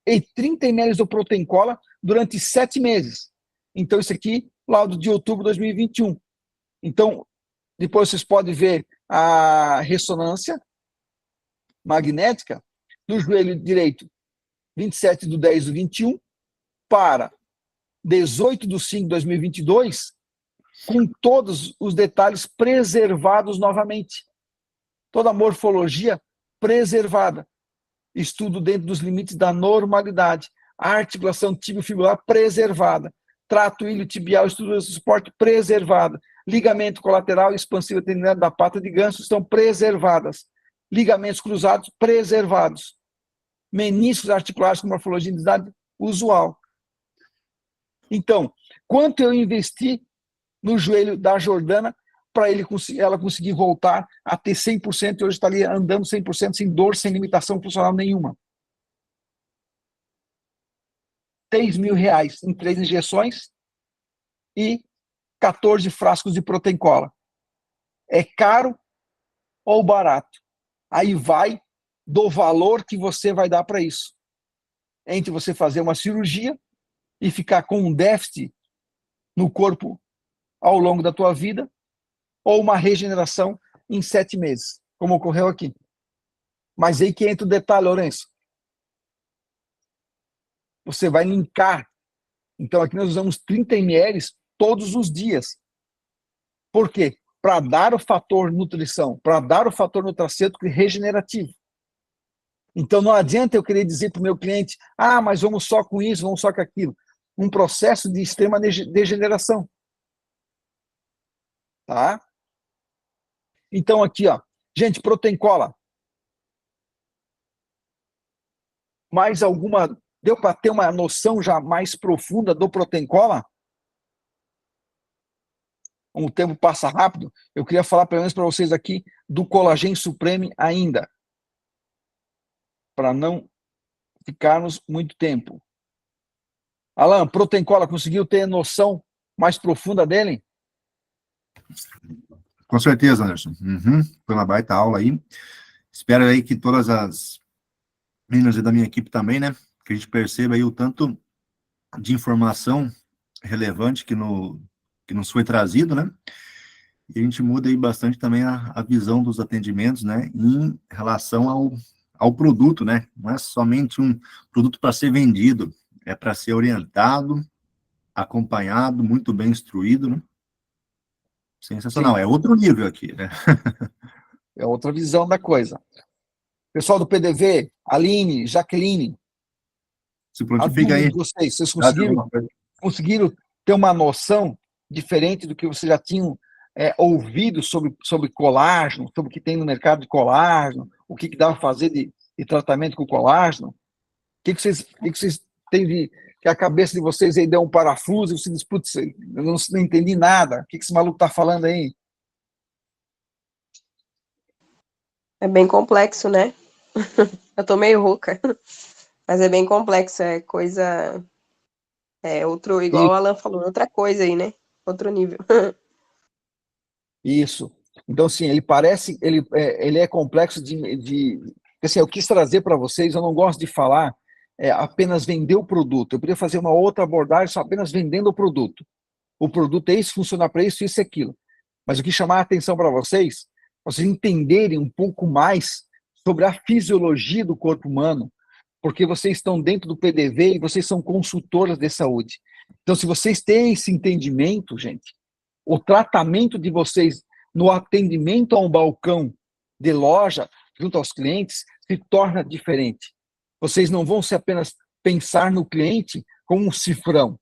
e 30 ml do Protein Cola durante 7 meses. Então isso aqui, laudo de outubro de 2021. Então, depois vocês podem ver a ressonância magnética do joelho direito, 27/10/21, para 18/5/2022, com todos os detalhes preservados novamente. Toda a morfologia preservada. Estudo dentro dos limites da normalidade. A articulação tibiofibular preservada. Trato iliotibial, estrutura de suporte preservada. Ligamento colateral e expansivo tendinado da pata de ganso estão preservadas. Ligamentos cruzados preservados. Meniscos articulares com morfologia de densidade usual. Então, quanto eu investi no joelho da Jordana para ela conseguir voltar a ter 100% e hoje está ali andando 100% sem dor, sem limitação funcional nenhuma. R$6.000 em 3 injeções e 14 frascos de Protein Cola. É caro ou barato? Aí vai do valor que você vai dar para isso. Entre você fazer uma cirurgia e ficar com um déficit no corpo ao longo da tua vida, ou uma regeneração em 7 meses, como ocorreu aqui. Mas aí que entra o detalhe, Lourenço. Você vai linkar. Então aqui nós usamos 30 ml todos os dias. Por quê? Para dar o fator nutrição, para dar o fator nutracêutico regenerativo. Então não adianta eu querer dizer para o meu cliente, mas vamos só com isso, vamos só com aquilo. Um processo de extrema degeneração. Tá? Então aqui, ó, gente, Protein Cola. Mais alguma, deu para ter uma noção já mais profunda do Protein Cola? O tempo passa rápido. Eu queria falar pelo menos para vocês aqui do Collagen Supreme ainda, para não ficarmos muito tempo. Alan, Protein Cola, conseguiu ter noção mais profunda dele? Com certeza, Anderson. Foi uma baita aula aí. Espero aí que todas as meninas da minha equipe também, né, que a gente perceba aí o tanto de informação relevante que nos foi trazido, né, e a gente muda aí bastante também a visão dos atendimentos, né, em relação ao produto, né, não é somente um produto para ser vendido, é para ser orientado, acompanhado, muito bem instruído, né. Sensacional, Sim. É outro nível aqui, né? É outra visão da coisa. Pessoal do PDV, Aline, Jaqueline, Se prontifica aí. Vocês conseguiram ter uma noção diferente do que vocês já tinham ouvido sobre colágeno, sobre o que tem no mercado de colágeno, o que dá para fazer de tratamento com colágeno? O que vocês têm de... que a cabeça de vocês aí deu um parafuso e você diz, putz, eu não entendi nada. O que esse maluco está falando aí? É bem complexo, né? Eu tô meio rouca. Mas é bem complexo, é coisa... outro, igual o Alan falou, outra coisa aí, né? Outro nível. Isso. Então, assim, ele é complexo assim, eu quis trazer para vocês, eu não gosto de falar apenas vender o produto. Eu podia fazer uma outra abordagem só apenas vendendo o produto. O produto é isso, funciona para isso, isso e aquilo. Mas eu quis chamar a atenção para vocês entenderem um pouco mais sobre a fisiologia do corpo humano, porque vocês estão dentro do PDV e vocês são consultoras de saúde. Então, se vocês têm esse entendimento, gente, o tratamento de vocês no atendimento a um balcão de loja, junto aos clientes, se torna diferente. Vocês não vão se apenas pensar no cliente como um cifrão.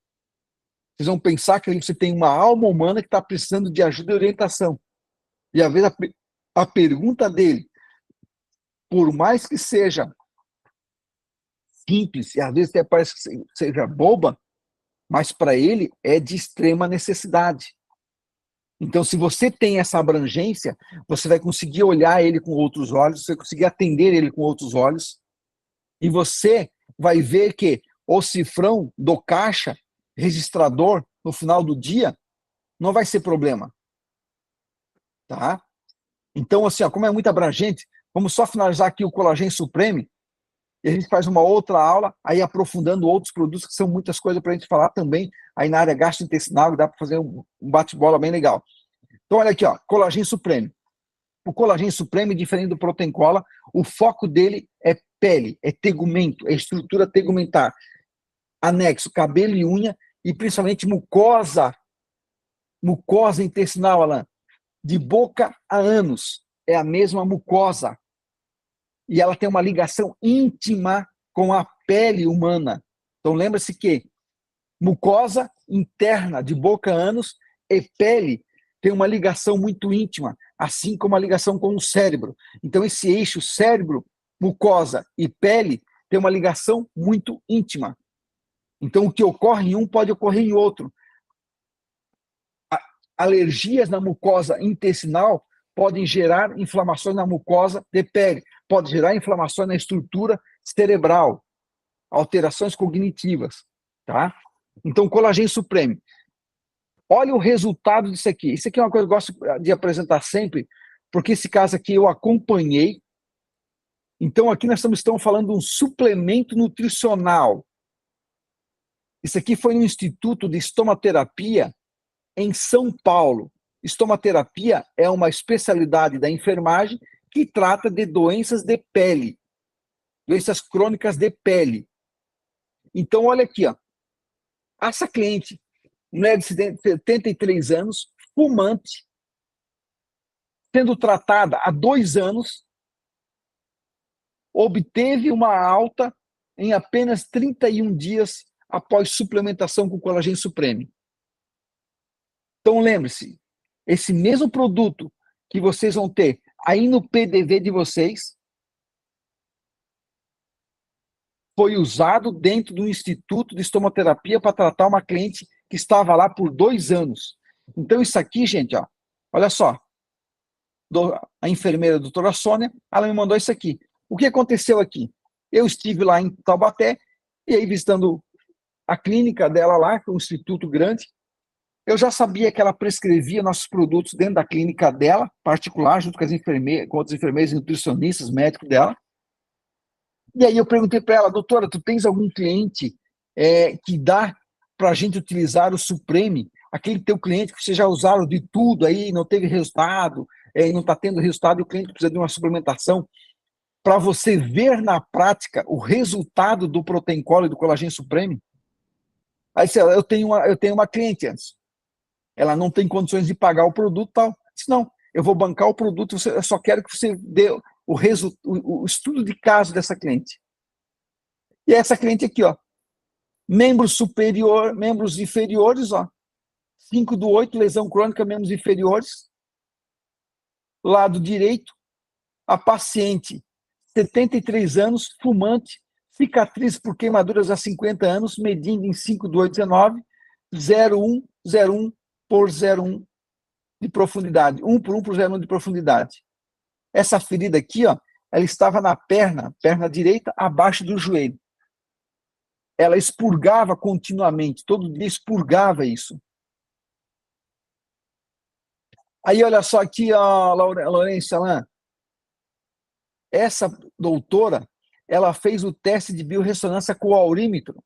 Vocês vão pensar que você tem uma alma humana que está precisando de ajuda e orientação. E às vezes a pergunta dele, por mais que seja simples, e às vezes até parece que seja boba, mas para ele é de extrema necessidade. Então, se você tem essa abrangência, você vai conseguir olhar ele com outros olhos, você vai conseguir atender ele com outros olhos, e você vai ver que o cifrão do caixa registrador no final do dia não vai ser problema. Tá? Então, assim, ó, como é muito abrangente, vamos só finalizar aqui o Collagen Supreme, e a gente faz uma outra aula, aí aprofundando outros produtos, que são muitas coisas para a gente falar também, aí na área gastrointestinal, dá para fazer um bate-bola bem legal. Então, olha aqui, ó, Collagen Supreme. O Collagen Supreme, diferente do Protein Cola, o foco dele é pele, é tegumento, é estrutura tegumentar, anexo, cabelo e unha, e principalmente mucosa intestinal, Alan, de boca a ânus, é a mesma mucosa. E ela tem uma ligação íntima com a pele humana. Então, lembra-se que mucosa interna de boca a ânus e pele tem uma ligação muito íntima, assim como a ligação com o cérebro. Então, esse eixo cérebro, mucosa e pele tem uma ligação muito íntima. Então, o que ocorre em um pode ocorrer em outro. Alergias na mucosa intestinal podem gerar inflamações na mucosa de pele, pode gerar inflamações na estrutura cerebral, alterações cognitivas, tá? Então, Collagen Supreme. Olha o resultado disso aqui. Isso aqui é uma coisa que eu gosto de apresentar sempre, porque esse caso aqui eu acompanhei. Então, aqui nós estamos falando de um suplemento nutricional. Isso aqui foi no Instituto de Estomaterapia em São Paulo. Estomaterapia é uma especialidade da enfermagem que trata de doenças de pele, doenças crônicas de pele. Então, olha aqui, ó. Essa cliente, mulher de 73 anos, fumante, sendo tratada há 2 anos, obteve uma alta em apenas 31 dias após suplementação com Collagen Supreme. Então, lembre-se, esse mesmo produto que vocês vão ter aí no PDV de vocês foi usado dentro do Instituto de Estomaterapia para tratar uma cliente que estava lá por 2 anos. Então, isso aqui, gente, ó, olha só, a enfermeira a doutora Sônia, ela me mandou isso aqui. O que aconteceu aqui? Eu estive lá em Taubaté, e aí visitando a clínica dela lá, que é um instituto grande, eu já sabia que ela prescrevia nossos produtos dentro da clínica dela, particular, junto com as enfermeiras, com outros enfermeiros, nutricionistas, médicos dela. E aí eu perguntei para ela, doutora, tu tens algum cliente que dá para a gente utilizar o Supreme? Aquele teu cliente que vocês já usaram de tudo aí, não teve resultado, não está tendo resultado, e o cliente precisa de uma suplementação, para você ver na prática o resultado do Protein Cola e do Collagen Supreme? Aí eu tenho uma cliente antes. Ela não tem condições de pagar o produto, tal. Disse, não, eu vou bancar o produto, eu só quero que você dê o estudo de caso dessa cliente. E essa cliente aqui, ó, membros inferiores, ó, 5/8, lesão crônica, membros inferiores. Lado direito, a paciente, 73 anos, fumante, cicatriz por queimaduras há 50 anos, medindo em 5/8/19, 0,1 por 0,1 de profundidade, 1 por 1 por 0,1 de profundidade. Essa ferida aqui, ó, ela estava na perna direita, abaixo do joelho. Ela expurgava continuamente, todo dia expurgava isso. Aí, olha só aqui, a Lourenço Alain. Essa doutora, ela fez o teste de biorressonância com o aurímetro.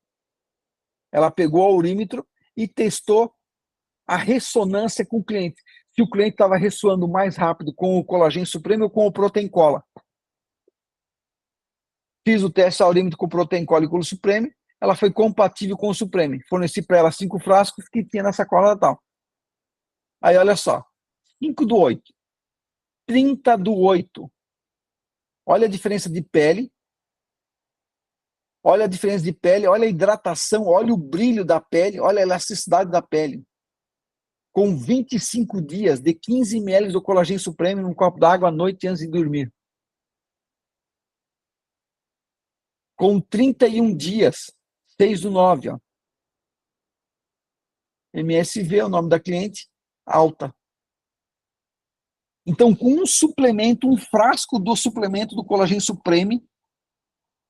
Ela pegou o aurímetro e testou a ressonância com o cliente. Se o cliente estava ressoando mais rápido com o Collagen Supreme ou com o Protein Cola. fiz o teste aurímetro com Protein Cola e com o Supreme, ela foi compatível com o Supreme. Forneci para ela 5 frascos que tinha na sacola tal. Aí, olha só, 5/8, 30/8. Olha a diferença de pele, olha a diferença de pele, olha a hidratação, olha o brilho da pele, olha a elasticidade da pele. Com 25 dias de 15 ml do Collagen Supreme num copo d'água à noite antes de dormir. Com 31 dias, 6/9, ó. MSV, o nome da cliente, alta. Então, com um suplemento, um frasco do suplemento do Collagen Supreme,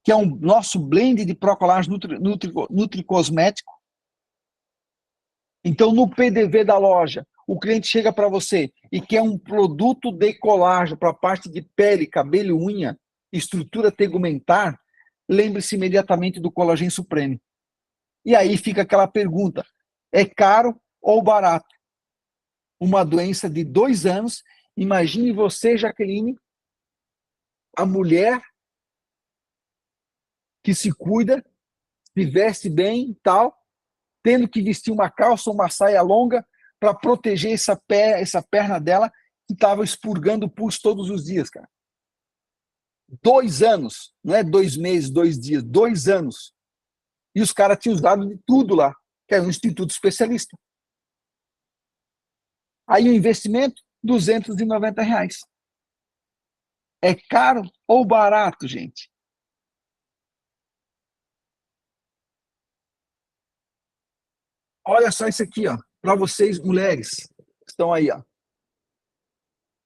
que é um nosso blend de Procollagen Nutricosmético. Então, no PDV da loja, o cliente chega para você e quer um produto de colágeno para a parte de pele, cabelo, unha, estrutura tegumentar, lembre-se imediatamente do Collagen Supreme. E aí fica aquela pergunta, é caro ou barato? Uma doença de 2 anos, imagine você, Jaqueline, a mulher que se cuida, se veste bem e tal, tendo que vestir uma calça ou uma saia longa para proteger essa perna dela que estava expurgando pus todos os dias, cara. 2 anos, não é 2 meses, 2 dias, 2 anos. E os caras tinham usado de tudo lá, que era um instituto especialista. Aí o investimento, R$290. É caro ou barato, gente? Olha só isso aqui, ó, para vocês, mulheres, que estão aí, ó.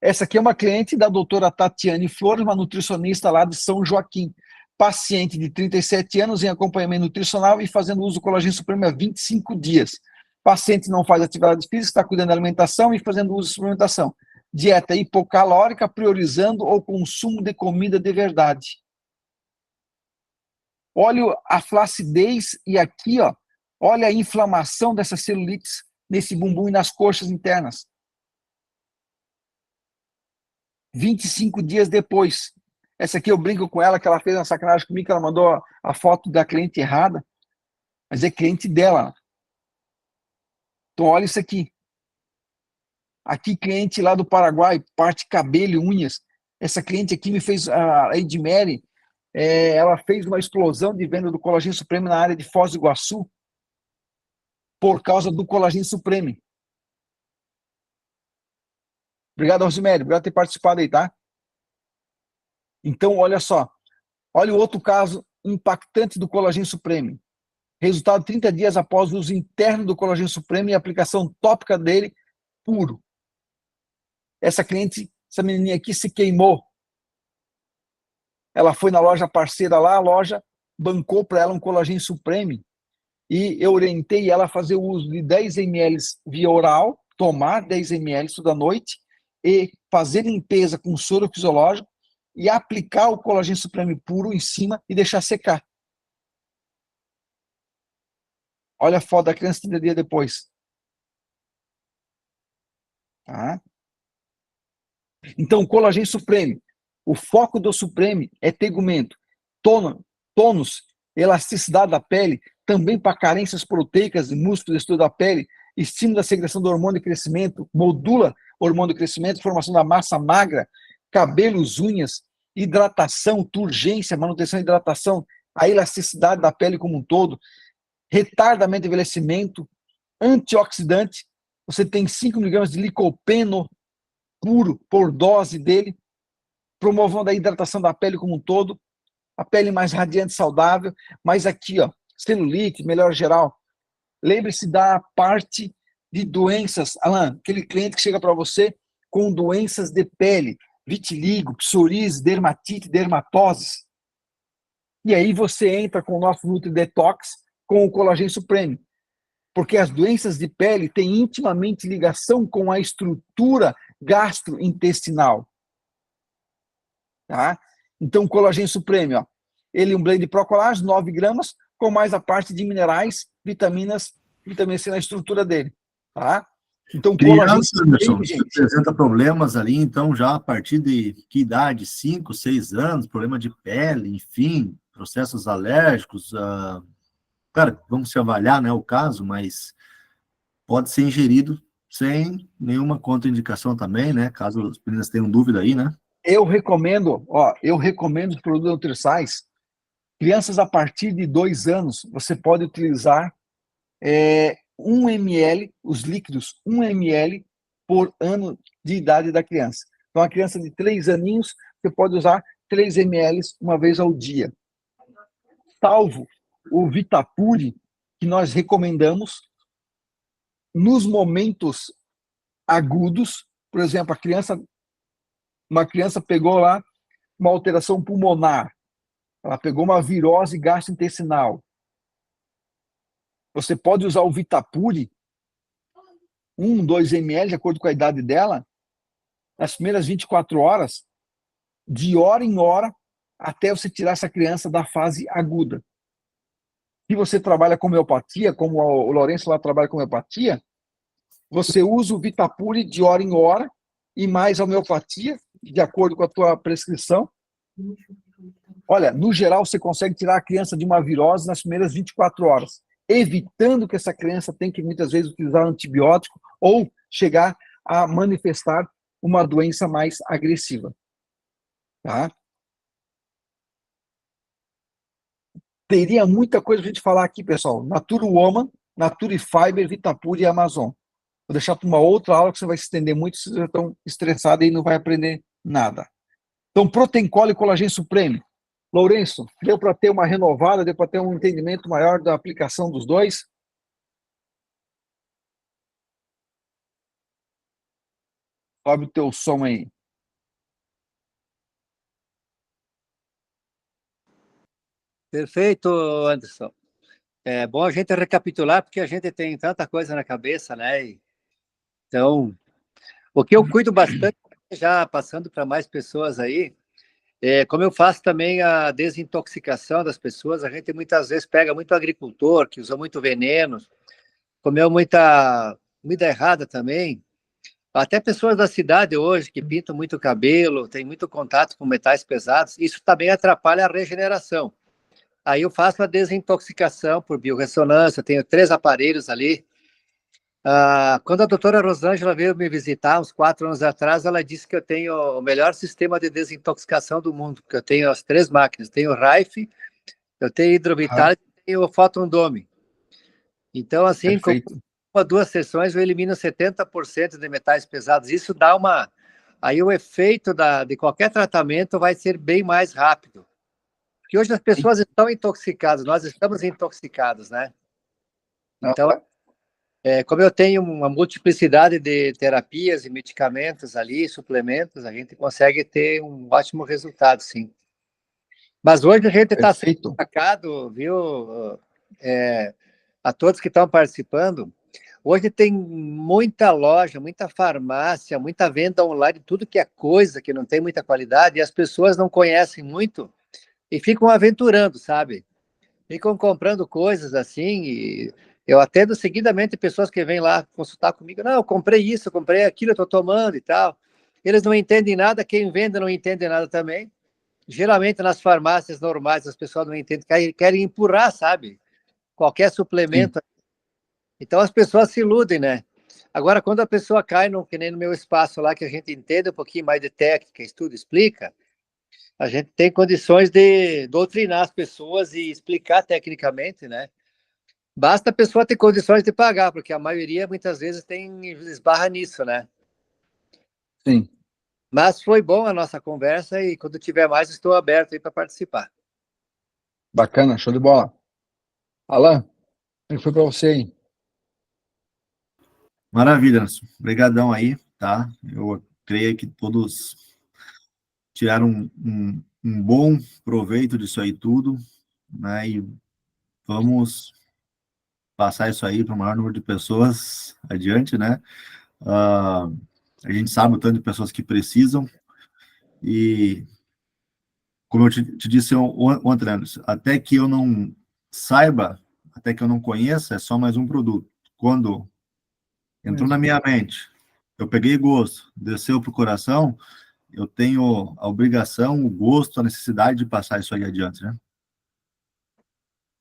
Essa aqui é uma cliente da doutora Tatiane Flores, uma nutricionista lá de São Joaquim, paciente de 37 anos em acompanhamento nutricional e fazendo uso do Collagen Supreme há 25 dias. Paciente não faz atividade física, está cuidando da alimentação e fazendo uso de suplementação. Dieta hipocalórica, priorizando o consumo de comida de verdade. Olha a flacidez e aqui, ó, olha a inflamação dessas celulites nesse bumbum e nas coxas internas. 25 dias depois. Essa aqui eu brinco com ela, que ela fez uma sacanagem comigo, que ela mandou a foto da cliente errada, mas é cliente dela. Então olha isso aqui. Aqui cliente lá do Paraguai, parte cabelo e unhas. Essa cliente aqui me fez, a Edmary, ela fez uma explosão de venda do Collagen Supreme na área de Foz do Iguaçu, por causa do Collagen Supreme. Obrigado, Rosemary. Obrigado por ter participado aí, tá? Então, olha só. Olha o outro caso impactante do Collagen Supreme. Resultado 30 dias após o uso interno do Collagen Supreme e aplicação tópica dele puro. Essa cliente, essa menininha aqui se queimou. Ela foi na loja parceira lá, a loja bancou para ela um Collagen Supreme e eu orientei ela a fazer o uso de 10 ml via oral, tomar 10 ml toda noite e fazer limpeza com soro fisiológico e aplicar o Collagen Supreme puro em cima e deixar secar. Olha a foto da criança 30 dias depois. Tá? Então, o Collagen Supreme, o foco do Supreme é tegumento, tônus, elasticidade da pele, também para carências proteicas e músculos da pele, estímulo da secreção do hormônio de crescimento, modula o hormônio de crescimento, formação da massa magra, cabelos, unhas, hidratação, turgência, manutenção e hidratação, a elasticidade da pele como um todo, retardamento de envelhecimento, antioxidante, você tem 5 mg de licopeno puro por dose dele, promovendo a hidratação da pele como um todo, a pele mais radiante e saudável, mas aqui, ó, celulite, melhor geral. Lembre-se da parte de doenças, Alan, aquele cliente que chega para você com doenças de pele, vitiligo, psoríase, dermatite, dermatoses. E aí você entra com o nosso Nutri Detox, com o Collagen Supreme. Porque as doenças de pele têm intimamente ligação com a estrutura gastrointestinal. Tá? Então, o Collagen Supreme, ó, ele é um blend de Procollagen, 9 gramas, com mais a parte de minerais, vitaminas, vitamina C na estrutura dele. Tá? Então, colagênio Criança, Anderson, supreme, se gente, apresenta problemas ali, então já a partir de que idade? 5, 6 anos, problema de pele, enfim, processos alérgicos. Cara, vamos se avaliar, né, o caso, mas pode ser ingerido sem nenhuma contraindicação também, né? Caso as meninas tenham dúvida aí, né? eu recomendo os produtos Nutriscience. Crianças a partir de 2 anos, você pode utilizar 1 ml, os líquidos, 1 ml por ano de idade da criança. Então, a criança de 3 aninhos, você pode usar 3 ml uma vez ao dia. Salvo o Vitapure, que nós recomendamos nos momentos agudos. Por exemplo, uma criança pegou lá uma alteração pulmonar, ela pegou uma virose gastrointestinal. Você pode usar o Vitapure, 1, 2 ml, de acordo com a idade dela, nas primeiras 24 horas, de hora em hora, até você tirar essa criança da fase aguda. Se você trabalha com homeopatia, como o Lourenço lá trabalha com homeopatia, você usa o Vitapure de hora em hora e mais a homeopatia, de acordo com a tua prescrição. Olha, no geral, você consegue tirar a criança de uma virose nas primeiras 24 horas, evitando que essa criança tenha que, muitas vezes, utilizar antibiótico ou chegar a manifestar uma doença mais agressiva. Tá? Teria muita coisa para a gente falar aqui, pessoal. Natura Woman, Nature Fiber, Vitapure e Amazon. Vou deixar para uma outra aula que você vai se estender muito, se vocês estão estressados e não vai aprender nada. Então, Protein Cola e Colagênio Supreme. Lourenço, deu para ter uma renovada, deu para ter um entendimento maior da aplicação dos dois? Sobe o teu som aí. Perfeito, Anderson. É bom a gente recapitular, porque a gente tem tanta coisa na cabeça, né? Então, o que eu cuido bastante, já passando para mais pessoas aí, como eu faço também a desintoxicação das pessoas, a gente muitas vezes pega muito agricultor, que usa muito veneno, comeu muita comida errada também. Até pessoas da cidade hoje que pintam muito cabelo, tem muito contato com metais pesados, isso também atrapalha a regeneração. Aí eu faço a desintoxicação por biorressonância, tenho 3 aparelhos ali. Quando a doutora Rosângela veio me visitar, uns 4 anos atrás, ela disse que eu tenho o melhor sistema de desintoxicação do mundo, porque eu tenho as 3 máquinas, tenho o Rife, eu tenho Hidrovital e tenho o Photon Dome. Então, assim, com 1 ou 2 sessões, eu elimino 70% de metais pesados. Isso dá uma... Aí o efeito de qualquer tratamento vai ser bem mais rápido. Porque hoje as pessoas estão intoxicadas, nós estamos intoxicados, né? Então, como eu tenho uma multiplicidade de terapias e medicamentos ali, suplementos, a gente consegue ter um ótimo resultado, sim. Mas hoje a gente está sendo atacado, viu, a todos que estão participando. Hoje tem muita loja, muita farmácia, muita venda online, tudo que é coisa que não tem muita qualidade, e as pessoas não conhecem muito e ficam aventurando, sabe? Ficam comprando coisas assim, e eu atendo seguidamente pessoas que vêm lá consultar comigo. Não, eu comprei isso, eu comprei aquilo, eu estou tomando e tal. Eles não entendem nada, quem vende não entende nada também. Geralmente nas farmácias normais as pessoas não entendem, querem empurrar, sabe? Qualquer suplemento. Sim. Então as pessoas se iludem, né? Agora, quando a pessoa cai, que nem no meu espaço lá, que a gente entende um pouquinho mais de técnica, estuda, explica, a gente tem condições de doutrinar as pessoas e explicar tecnicamente, né? Basta a pessoa ter condições de pagar, porque a maioria, muitas vezes, esbarra nisso, né? Sim. Mas foi bom a nossa conversa e quando tiver mais, estou aberto aí para participar. Bacana, show de bola. Alan, como foi para você aí? Maravilha, obrigadão aí, tá? Eu creio que todos tiraram um bom proveito disso aí tudo, né? E vamos passar isso aí para o maior número de pessoas adiante, né? A gente sabe o tanto de pessoas que precisam e, como eu te disse ontem, até que eu não saiba, até que eu não conheça, é só mais um produto. Quando entrou na minha mente, eu peguei gosto, desceu para o coração, eu tenho a obrigação, o gosto, a necessidade de passar isso aí adiante, né?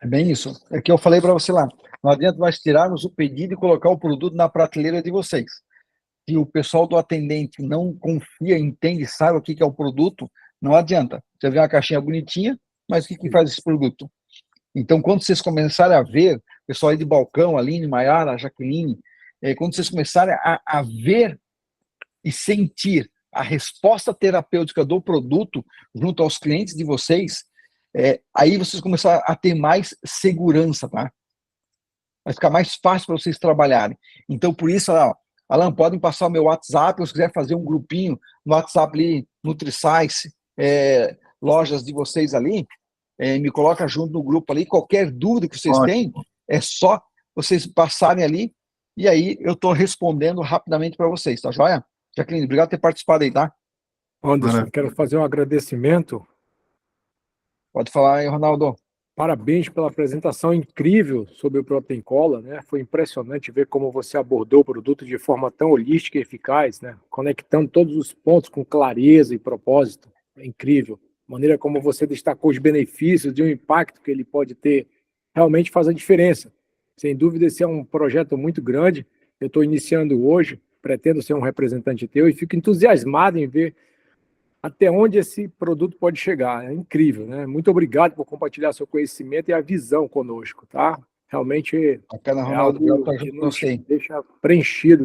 É bem isso. É que eu falei para você lá. Não adianta nós tirarmos o pedido e colocar o produto na prateleira de vocês. Se o pessoal do atendente não confia, entende, sabe o que é o produto, não adianta. Você vê uma caixinha bonitinha, mas o que faz esse produto? Então, quando vocês começarem a ver, pessoal aí de balcão, Aline, Maiara, Jaqueline, quando vocês começarem a ver e sentir a resposta terapêutica do produto junto aos clientes de vocês, aí vocês começarem a ter mais segurança, tá? Vai ficar mais fácil para vocês trabalharem. Então, por isso, Alan, podem passar o meu WhatsApp, ou se quiser fazer um grupinho no WhatsApp ali, NutriScience, lojas de vocês ali, me coloca junto no grupo ali, qualquer dúvida que vocês têm, é só vocês passarem ali, e aí eu estou respondendo rapidamente para vocês, tá joia? Jaqueline, obrigado por ter participado aí, tá? Anderson, quero fazer um agradecimento. Pode falar aí, Ronaldo. Parabéns pela apresentação incrível sobre o Protein Cola, né? Foi impressionante ver como você abordou o produto de forma tão holística e eficaz, né? Conectando todos os pontos com clareza e propósito. É incrível. A maneira como você destacou os benefícios e o impacto que ele pode ter realmente faz a diferença. Sem dúvida, esse é um projeto muito grande. Eu estou iniciando hoje, pretendo ser um representante teu e fico entusiasmado em ver até onde esse produto pode chegar. É incrível, né? Muito obrigado por compartilhar seu conhecimento e a visão conosco, tá? Realmente bacana, Ronaldo, algo que nos deixa preenchido.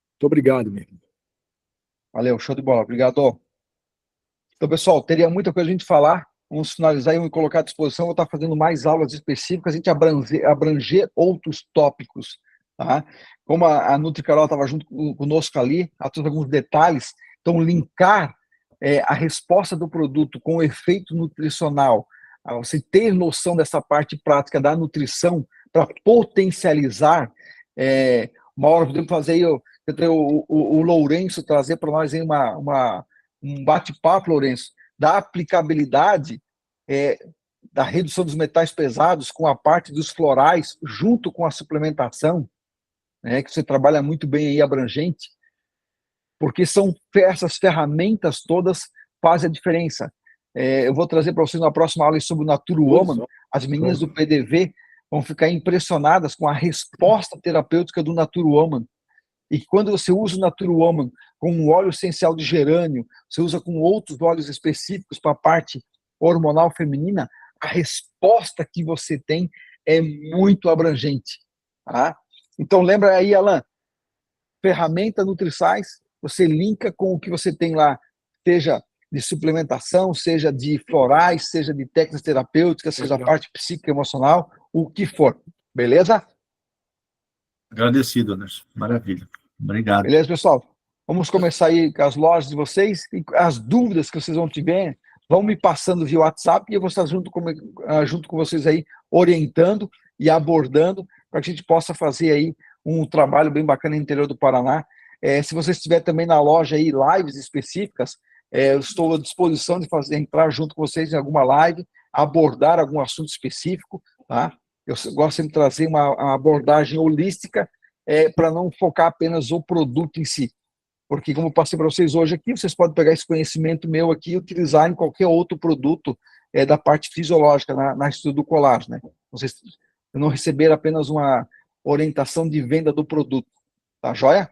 Muito obrigado mesmo. Valeu, show de bola. Obrigado. Então, pessoal, teria muita coisa a gente falar. Vamos finalizar e me colocar à disposição. Vou estar fazendo mais aulas específicas, a gente abranger outros tópicos, tá? Como a Nutri Carol estava junto conosco ali, ela trouxe alguns detalhes. Então, linkar a resposta do produto com o efeito nutricional, você ter noção dessa parte prática da nutrição para potencializar. Uma hora podemos fazer aí, o Lourenço trazer para nós aí um bate-papo, Lourenço, da aplicabilidade da redução dos metais pesados com a parte dos florais, junto com a suplementação, né, que você trabalha muito bem aí, abrangente, porque são essas ferramentas todas fazem a diferença. Eu vou trazer para vocês na próxima aula sobre o Natura Woman. As meninas do PDV vão ficar impressionadas com a resposta terapêutica do Natura Woman. E quando você usa o Natura Woman com um óleo essencial de gerânio, você usa com outros óleos específicos para a parte hormonal feminina, a resposta que você tem é muito abrangente. Tá? Então, lembra aí, Alan, ferramenta NutriScience, você linka com o que você tem lá, seja de suplementação, seja de florais, seja de técnicas terapêuticas, seja a parte psicoemocional, o que for. Beleza? Agradecido, Anderson. Maravilha. Obrigado. Beleza, pessoal? Vamos começar aí com as lojas de vocês. E as dúvidas que vocês vão tiver, vão me passando via WhatsApp e eu vou estar junto com vocês aí, orientando e abordando, para que a gente possa fazer aí um trabalho bem bacana no interior do Paraná. Se você estiver também na loja aí, lives específicas, eu estou à disposição de entrar junto com vocês em alguma live, abordar algum assunto específico, tá? Eu gosto de trazer uma abordagem holística para não focar apenas o produto em si. Porque, como eu passei para vocês hoje aqui, vocês podem pegar esse conhecimento meu aqui e utilizar em qualquer outro produto da parte fisiológica, na estudo do colágeno, né? Vocês não receber apenas uma orientação de venda do produto. Tá joia?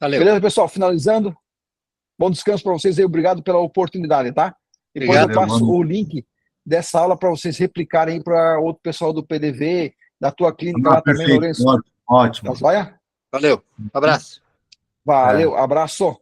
Valeu. Beleza, pessoal? Finalizando. Bom descanso para vocês aí. Obrigado pela oportunidade, tá? Depois Obrigado, eu passo o link dessa aula para vocês replicarem para outro pessoal do PDV, da tua clínica lá perfeito, também, Lourenço. Ótimo. Tá joia? Valeu. Abraço. Valeu, abraço.